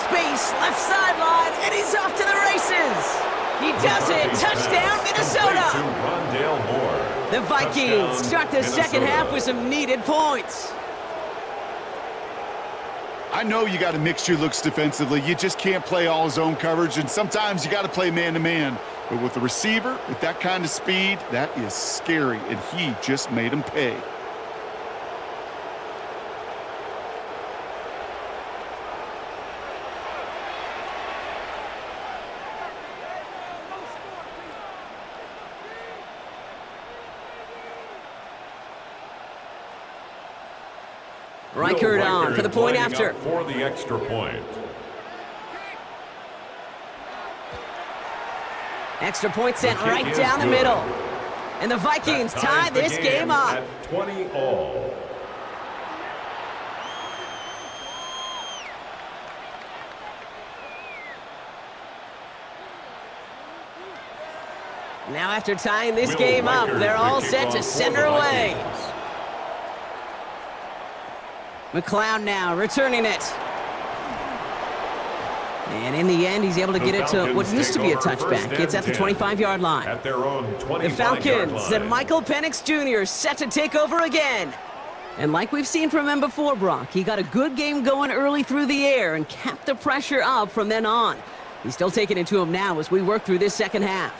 Speaker 1: Space, left sideline, and he's off to the races. He does it. Touchdown, Minnesota. The Vikings start the second half with some needed points.
Speaker 3: I know you got to mix your looks defensively. You just can't play all zone coverage, and sometimes you got to play man-to-man. But with the receiver, with that kind of speed, that is scary, and he just made him pay.
Speaker 1: Reichert on for the point after.
Speaker 2: For the extra point.
Speaker 1: Extra point sent right down the middle. And the Vikings tie this game up.
Speaker 2: At 20 all.
Speaker 1: Now after tying this game up, they're all set to send her away. McLeod now returning it. And in the end, he's able to get it to what used to be a touchback. It's at the 25-yard line.
Speaker 2: At their own 25-yard
Speaker 1: the Falcons and Michael Penix Jr. set to take over again. And like we've seen from him before, Brock, he got a good game going early through the air and kept the pressure up from then on. He's still taking it to him now as we work through this second half.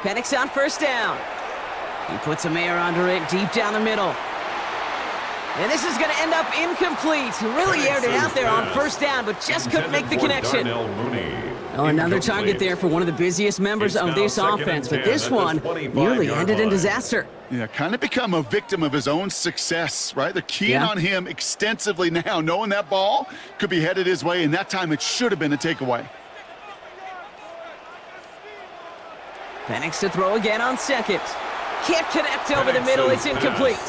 Speaker 1: Penix on 1st down. He puts some air under it deep down the middle. And this is going to end up incomplete. Really aired it out there on 1st down, but just couldn't make the connection. Oh, another target there for one of the busiest members of this offense, but this one nearly ended in disaster.
Speaker 3: Yeah, kind of become a victim of his own success, right? They're keying on him extensively now, knowing that ball could be headed his way, and that time it should have been a takeaway.
Speaker 1: Penix to throw again on 2nd. Can't connect over the middle. It's incomplete.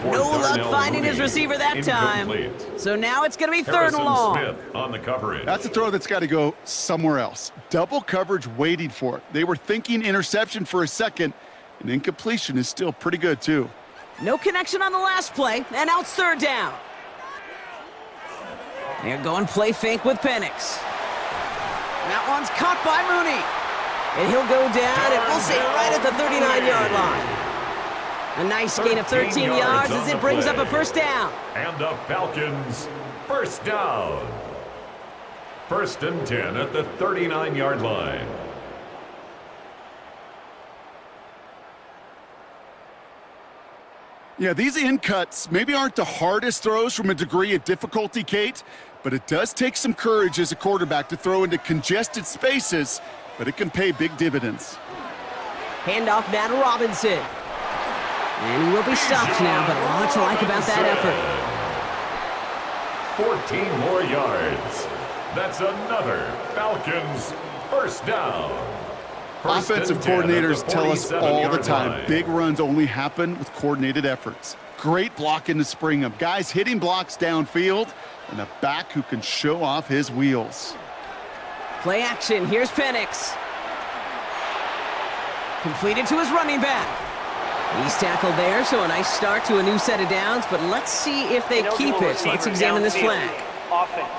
Speaker 1: No luck finding his receiver that time. So now it's going to be 3rd and long.
Speaker 2: Smith on the coverage.
Speaker 3: That's a throw that's got to go somewhere else. Double coverage waiting for it. They were thinking interception for a second, and incompletion is still pretty good too.
Speaker 1: No connection on the last play, and now it's 3rd down. They're going play fake with Penix. That one's caught by Mooney. And he'll go down, and we'll say right at the 39-yard line. A nice gain of 13 yards as it brings up a 1st down.
Speaker 2: And the Falcons, 1st down. 1st and 10 at the 39-yard line.
Speaker 3: Yeah, these in cuts maybe aren't the hardest throws from a degree of difficulty, Kate, but it does take some courage as a quarterback to throw into congested spaces, but it can pay big dividends.
Speaker 1: Handoff now to Robinson. And he will be stopped now, but a lot to like about that effort.
Speaker 2: 14 more yards. That's another Falcons 1st down.
Speaker 3: Offensive coordinators tell us all the time, big runs only happen with coordinated efforts. Great blocking to spring them. Guys hitting blocks downfield, and a back who can show off his wheels.
Speaker 1: Play action. Here's Penix. Completed to his running back. He's tackled there, so a nice start to a new set of downs, but let's see if they keep it. Let's examine this flag.
Speaker 5: Offense.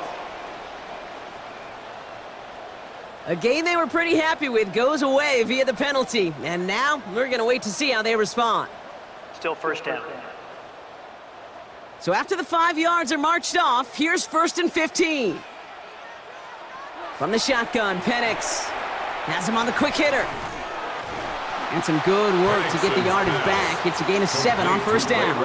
Speaker 1: A game they were pretty happy with goes away via the penalty, and now we're going to wait to see how they respond.
Speaker 5: Still first down.
Speaker 1: So after the 5 yards are marched off, here's 1st and 15. From the shotgun, Penix has him on the quick hitter. And some good work to get the yardage back. It's a gain of 7 on 1st down.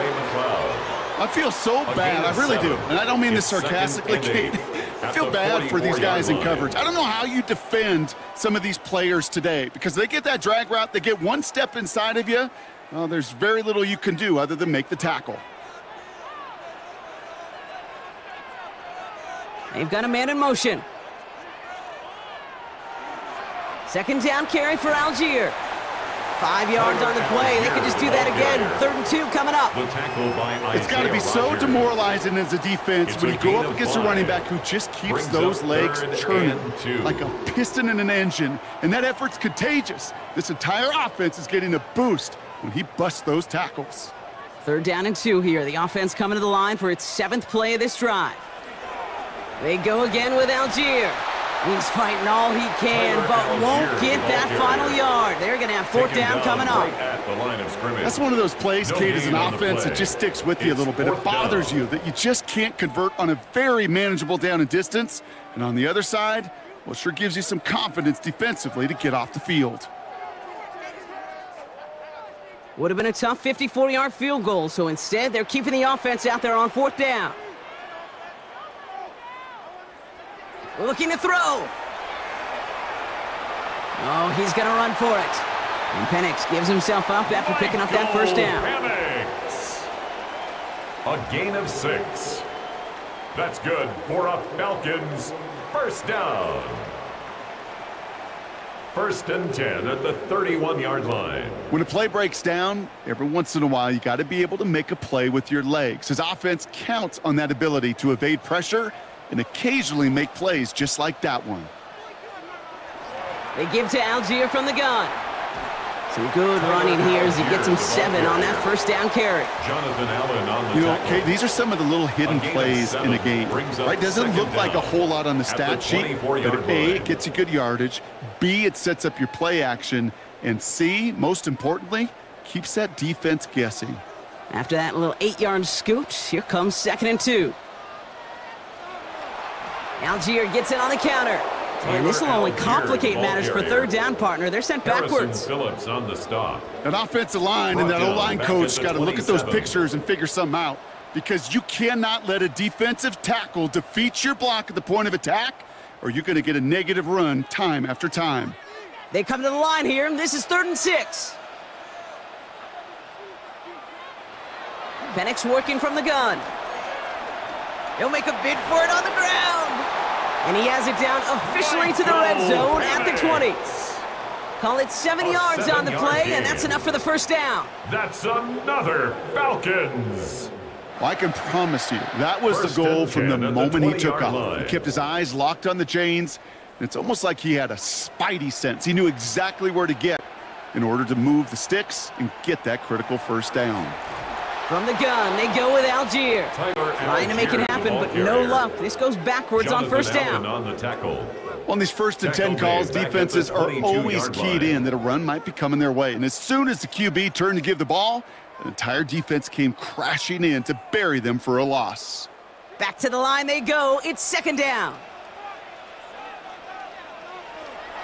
Speaker 3: I feel so bad, I really do. And I don't mean this sarcastically, Kate. I feel bad for these guys in coverage. I don't know how you defend some of these players today because they get that drag route, they get one step inside of you. Well, there's very little you can do other than make the tackle.
Speaker 1: They've got a man in motion. 2nd down carry for Algier. 5 yards on the play. They could just do that again. 3rd and 2 coming up.
Speaker 3: It's got to be so demoralizing as a defense when you go up against a running back who just keeps those legs churning like a piston in an engine, and that effort's contagious. This entire offense is getting a boost when he busts those tackles.
Speaker 1: 3rd down and 2 here. The offense coming to the line for its 7th play of this drive. They go again with Algier. He's fighting all he can, but won't get that final yard. They're going to have 4th down coming up.
Speaker 3: That's one of those plays, Kate, as an offense that just sticks with you a little bit. It bothers you that you just can't convert on a very manageable down and distance. And on the other side, well, it sure gives you some confidence defensively to get off the field.
Speaker 1: Would have been a tough 54-yard field goal, so instead they're keeping the offense out there on 4th down. Looking to throw. Oh, he's going to run for it. And Penix gives himself up after picking up that 1st down.
Speaker 2: A gain of 6. That's good for a Falcons 1st down. 1st and 10 at the 31-yard line.
Speaker 3: When a play breaks down, every once in a while, you got to be able to make a play with your legs. His offense counts on that ability to evade pressure and occasionally make plays just like that one.
Speaker 1: They give to Algier from the gun. Some good running here as he gets him 7 on that 1st down carry.
Speaker 2: Jonathan Allen on the
Speaker 3: You know, Kate, these are some of the little hidden plays in a game. Right? Doesn't look like a whole lot on the stat sheet, but A, it gets you good yardage, B, it sets up your play action, and C, most importantly, keeps that defense guessing.
Speaker 1: After that little 8-yard scoot, here comes 2nd and 2. Algier gets it on the counter. And this will only complicate matters for 3rd down, partner. They're sent backwards.
Speaker 2: Phillips on the stop.
Speaker 3: That offensive line and that O-line coach got to look at those pictures and figure something out, because you cannot let a defensive tackle defeat your block at the point of attack, or you're going to get a negative run time after time.
Speaker 1: They come to the line here, and this is 3rd and 6. Penix working from the gun. He'll make a bid for it on the ground. And he has it down officially to the red zone at the 20. Call it 7 yards on the play, and that's enough for the 1st down.
Speaker 2: That's another Falcons.
Speaker 3: Well, I can promise you, that was the goal from the moment he took off. He kept his eyes locked on the chains, and it's almost like he had a spidey sense. He knew exactly where to get in order to move the sticks and get that critical 1st down.
Speaker 1: From the gun, they go with Algier. Trying to make it happen, but no luck. This goes backwards on 1st down.
Speaker 2: On the tackle.
Speaker 3: On these 1st and 10 calls, defenses are always keyed in that a run might be coming their way. And as soon as the QB turned to give the ball, the entire defense came crashing in to bury them for a loss.
Speaker 1: Back to the line they go. It's 2nd down.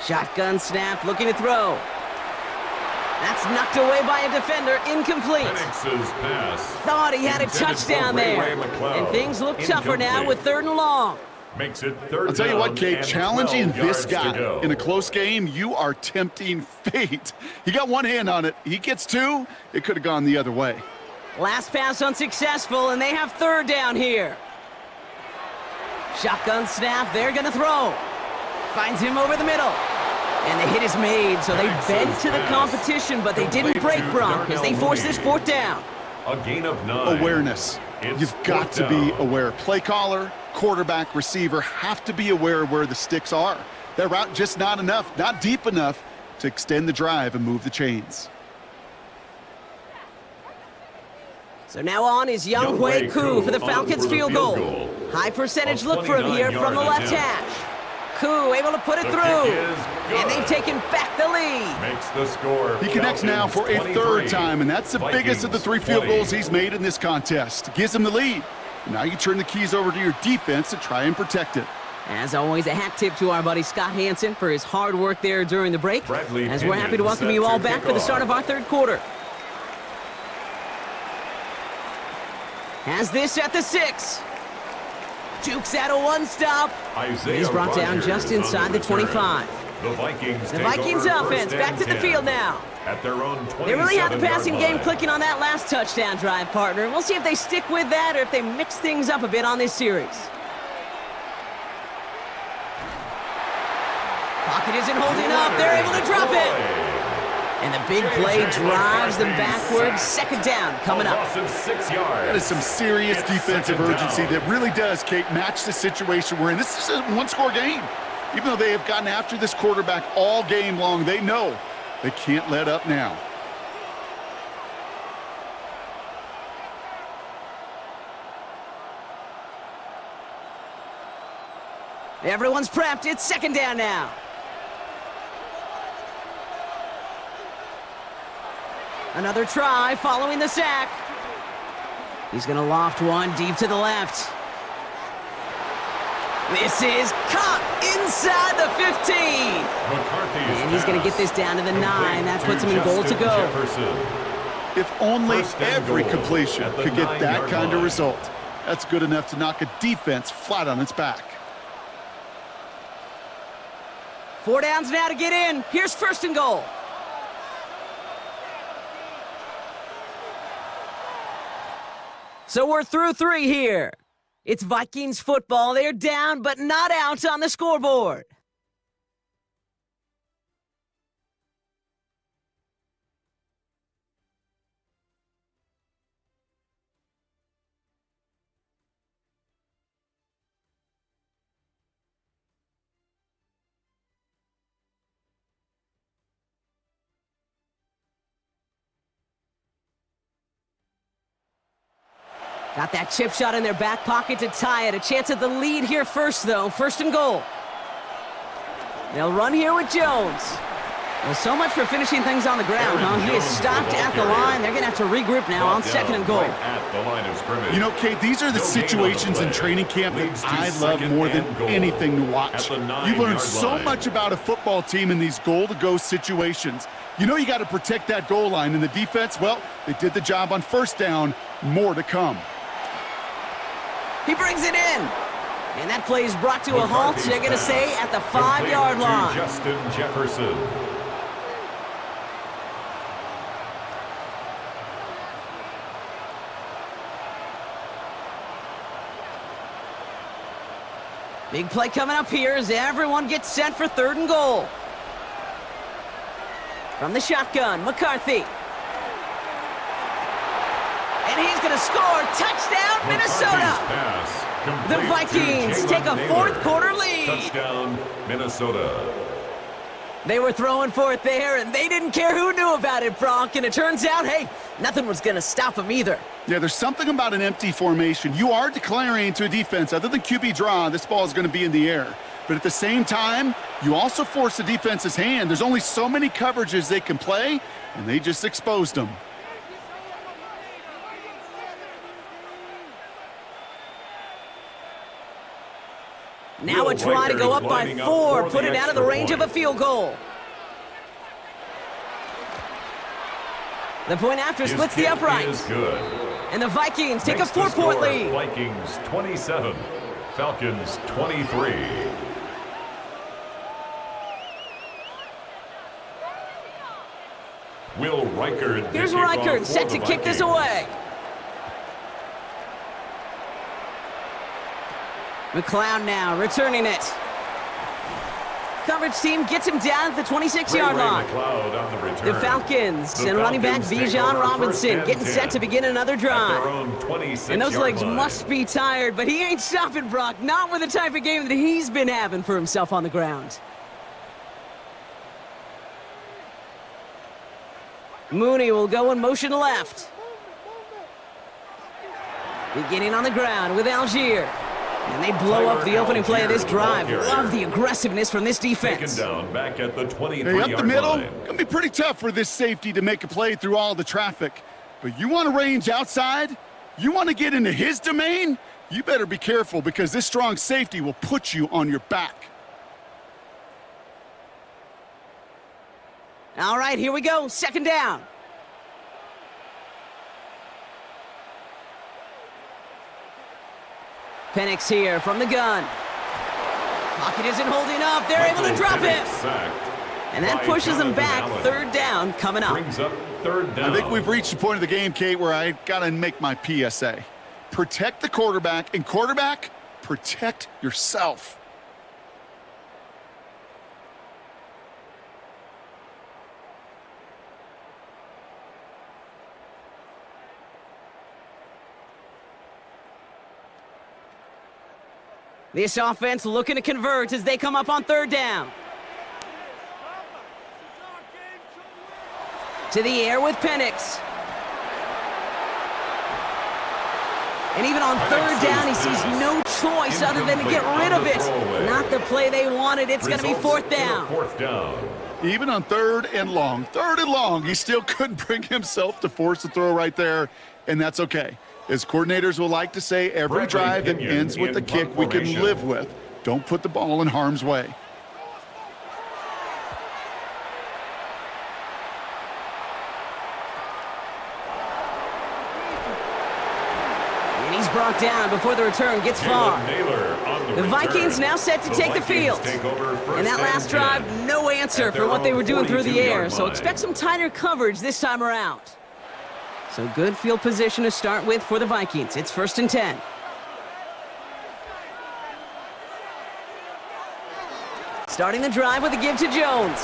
Speaker 1: Shotgun snap, looking to throw. That's knocked away by a defender, incomplete.
Speaker 2: Pass.
Speaker 1: Thought he had a touchdown there. And things look tougher now with 3rd and long.
Speaker 2: Makes it 3rd.
Speaker 3: I'll tell you what, Kate, challenging this guy in a close game, you are tempting fate. He got one hand on it. He gets 2. It could have gone the other way.
Speaker 1: Last pass unsuccessful, and they have 3rd down here. Shotgun snap, they're going to throw. Finds him over the middle. And the hit is made, so they bent to the competition, but they didn't break Bronk as they force this 4th down.
Speaker 2: A gain of 9.
Speaker 3: Awareness. You've got to be aware. Play caller, quarterback, receiver have to be aware of where the sticks are. That route just not enough, not deep enough to extend the drive and move the chains.
Speaker 1: So now on is Younghoe Koo for the Falcons field goal. High percentage look for him here from the left hash. Koo able to put it through. And they've taken back the lead.
Speaker 2: Makes the score.
Speaker 3: He connects now for a third time, and that's the biggest of the 3 field goals he's made in this contest. Gives him the lead. Now you turn the keys over to your defense to try and protect it.
Speaker 1: As always, a hat tip to our buddy Scott Hansen for his hard work there during the break. As we're happy to welcome you all back for the start of our third quarter. Has this at the 6. Jukes out a one-stop. He's brought down just inside the 25.
Speaker 2: The
Speaker 1: Vikings offense back to the field now.
Speaker 2: At their own
Speaker 1: they really had the passing game clicking on that last touchdown drive, partner. We'll see if they stick with that or if they mix things up a bit on this series. Pocket isn't holding up. They're able to drop it. And the big play drives them backwards. Second down coming up.
Speaker 3: That is some serious defensive urgency that really does, Kate, match the situation we're in. This is a one-score game. Even though they have gotten after this quarterback all game long, they know they can't let up now.
Speaker 1: Everyone's prepped. It's second down now. Another try following the sack. He's going to loft one deep to the left. This is caught inside the 15. And he's going to get this down to the 9. That puts him in goal to go.
Speaker 3: If only every completion could get that kind of result. That's good enough to knock a defense flat on its back.
Speaker 1: 4 downs now to get in. Here's first and goal. So we're through 3 here. It's Vikings football. They're down, but not out on the scoreboard. Got that chip shot in their back pocket to tie it. A chance at the lead here first, though. First and goal. They'll run here with Jones. Well, so much for finishing things on the ground, huh? He is stopped at the line. They're going to have to regroup now on second and goal.
Speaker 3: You know, Kate, these are the situations in training camp that I love more than anything to watch. You learn so much about a football team in these goal-to-go situations. You know you got to protect that goal line, and the defense, well, they did the job on first down. More to come.
Speaker 1: He brings it in. And that play is brought to a halt, so they're going to say at the 5-yard line.
Speaker 2: Justin Jefferson.
Speaker 1: Big play coming up here as everyone gets set for third and goal. From the shotgun, McCarthy. And he's going to score. Touchdown, Minnesota. The Vikings take a fourth-quarter lead.
Speaker 2: Touchdown, Minnesota.
Speaker 1: They were throwing for it there, and they didn't care who knew about it, Bronk. And it turns out, hey, nothing was going to stop them either.
Speaker 3: Yeah, there's something about an empty formation. You are declaring to a defense, other than QB draw, this ball is going to be in the air. But at the same time, you also force the defense's hand. There's only so many coverages they can play, and they just exposed them.
Speaker 1: Now a try to go up by 4, put it out of the range of a field goal. The point after splits the uprights. And the Vikings take a 4-point lead.
Speaker 2: Vikings 27, Falcons 23. Will Reichard.
Speaker 1: Here's Reichard set to kick this away. McLeod now returning it. Coverage team gets him down at the 26-yard line. The Falcons and running back Bijan Robinson getting set to begin another drive. And those legs must be tired, but he ain't stopping, Brock. Not with the type of game that he's been having for himself on the ground. Mooney will go in motion left. Beginning on the ground with Algier. And they blow up the opening play of this drive. Love the aggressiveness from this defense.
Speaker 2: Taken down back at the 23-yard
Speaker 3: Hey, up the middle,
Speaker 2: line.
Speaker 3: gonna be pretty tough for this safety to make a play through all the traffic. But you want to range outside? You want to get into his domain? You better be careful because this strong safety will put you on your back.
Speaker 1: All right, here we go. Second down. Penix here from the gun. Pocket isn't holding up. They're able to drop him. And that pushes them back. Third down coming up.
Speaker 2: Brings up third down.
Speaker 3: I think we've reached the point of the game, Kate, where I got to make my PSA. Protect the quarterback, and quarterback, protect yourself.
Speaker 1: This offense looking to convert as they come up on third down. To the air with Penix. And even on third down, he sees no choice other than to get rid of it. Not the play they wanted. It's going to be fourth down.
Speaker 3: Even on third and long, he still couldn't bring himself to force the throw right there, and that's okay. As coordinators will like to say, every drive that ends with a kick we can live with. Don't put the ball in harm's way.
Speaker 1: And he's brought down before the return gets far. The Vikings now set to take the field. And that last drive, no answer for what they were doing through the air, so expect some tighter coverage this time around. So good field position to start with for the Vikings. It's 1st and 10. Starting the drive with a give to Jones.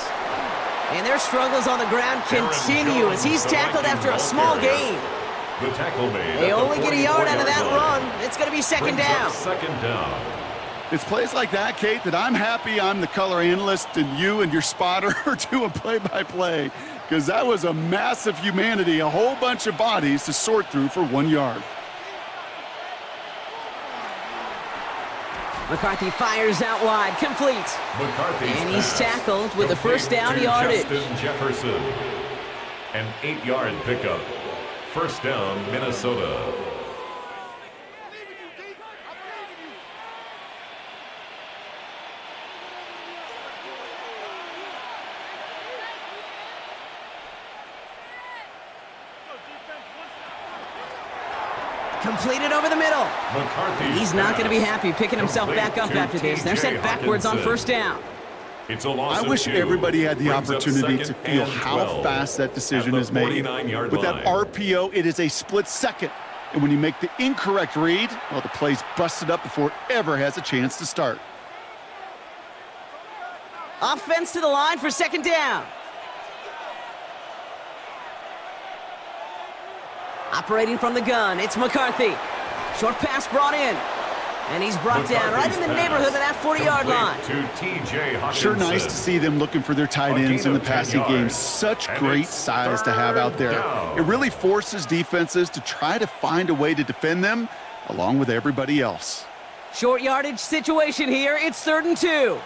Speaker 1: And their struggles on the ground continue as he's tackled after a small gain. They only get a yard out of that run. It's going to be second down.
Speaker 3: It's plays like that, Kate, that I'm happy I'm the color analyst and you and your spotter are doing play-by-play. Because that was a massive humanity, a whole bunch of bodies to sort through for 1 yard.
Speaker 1: McCarthy fires out wide, complete. And he's tackled with the first down yardage.
Speaker 2: Jefferson. An 8-yard pickup. First down, Minnesota.
Speaker 1: Completed over the middle. He's not going to be happy picking himself back up after this. They're sent backwards on first down.
Speaker 3: I wish everybody had the opportunity to feel how fast that decision is made. With that RPO, it is a split second. And when you make the incorrect read, well, the play's busted up before it ever has a chance to start.
Speaker 1: Offense to the line for second down. Operating from the gun, it's McCarthy. Short pass brought in. And he's brought down right in the neighborhood of that 40-yard line.
Speaker 3: Sure nice to see them looking for their tight ends in the passing game. Such great size to have out there. It really forces defenses to try to find a way to defend them along with everybody else.
Speaker 1: Short yardage situation here. It's 3rd and 2.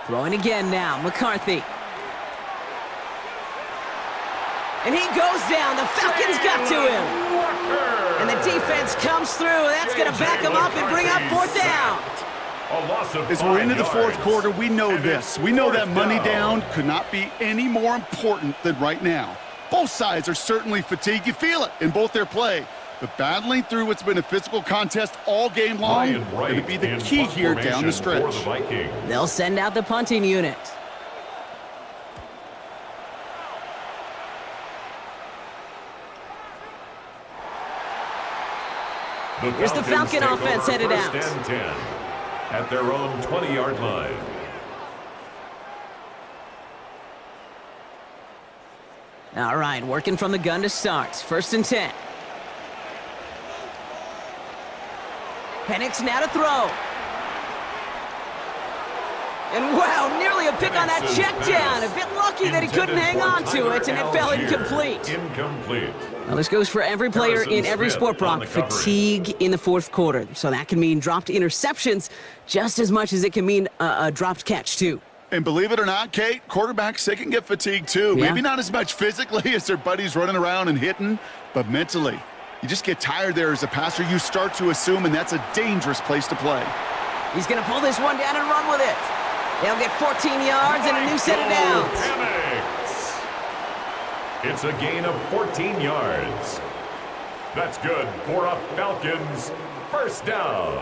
Speaker 1: Throwing again now, McCarthy. And he goes down. The Falcons got to him. And the defense comes through. That's going to back him up and bring up fourth down.
Speaker 3: As we're into the fourth quarter, we know this. We know that money down could not be any more important than right now. Both sides are certainly fatigued. You feel it in both their play. But battling through what's been a physical contest all game long going to be the key here down the stretch.
Speaker 1: They'll send out the punting unit. Here's the Falcon offense headed out.
Speaker 2: First and 10 at their own 20-yard line.
Speaker 1: All right, working from the gun to start. 1st and 10. Penix now to throw. And wow, nearly a pick on that check down. A bit lucky that he couldn't hang on to it, and it fell incomplete. Now, this goes for every player in every sport, Brock. Fatigue in the fourth quarter. So that can mean dropped interceptions just as much as it can mean a dropped catch, too.
Speaker 3: And believe it or not, Kate, quarterbacks, they can get fatigued, too.
Speaker 1: Yeah.
Speaker 3: Maybe not as much physically as their buddies running around and hitting, but mentally. You just get tired there as a passer. You start to assume, and that's a dangerous place to play.
Speaker 1: He's going to pull this one down and run with it. They'll get 14 yards and a new set of downs.
Speaker 2: It's a gain of 14 yards. That's good for a Falcons first down.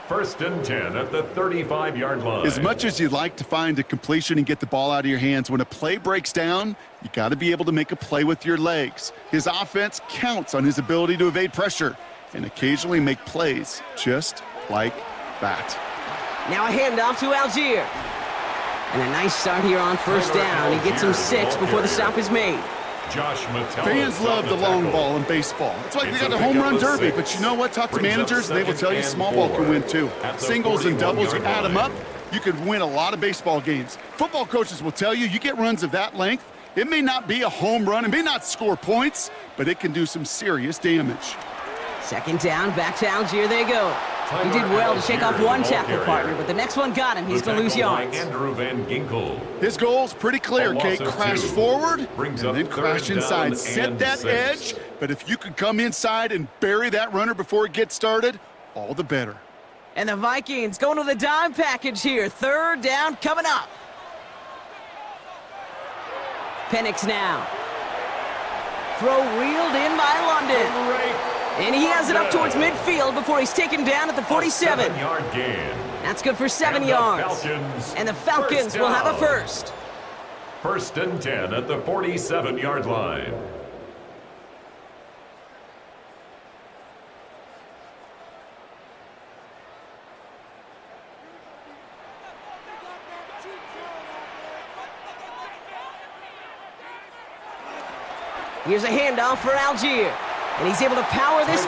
Speaker 2: First and 10 at the 35-yard line.
Speaker 3: As much as you'd like to find a completion and get the ball out of your hands, when a play breaks down, you got to be able to make a play with your legs. His offense counts on his ability to evade pressure and occasionally make plays just like that.
Speaker 1: Now a handoff to Algier. And a nice start here on first down. He gets him 6 before the stop is made.
Speaker 3: Fans love the long ball in baseball. It's like they got the home run derby, but you know what? Talk to managers, and they will tell you small ball can win too. Singles and doubles, you add them up, you could win a lot of baseball games. Football coaches will tell you, you get runs of that length, it may not be a home run, it may not score points, but it can do some serious damage.
Speaker 1: Second down, back to Algier they go. He did well to shake off one tackle partner, but the next one got him. He's going to lose yards.
Speaker 3: His goal's pretty clear, Kate. Crash forward and then crash inside. Set that edge, but if you could come inside and bury that runner before it gets started, all the better.
Speaker 1: And the Vikings going to the dime package here. Third down coming up. Penix now. Throw reeled in by London. And he has it up towards midfield before he's taken down at the 47. That's good for 7 yards. And the Falcons will have a first.
Speaker 2: First and 10 at the 47-yard line.
Speaker 1: Here's a handoff for Algier. And he's able to power this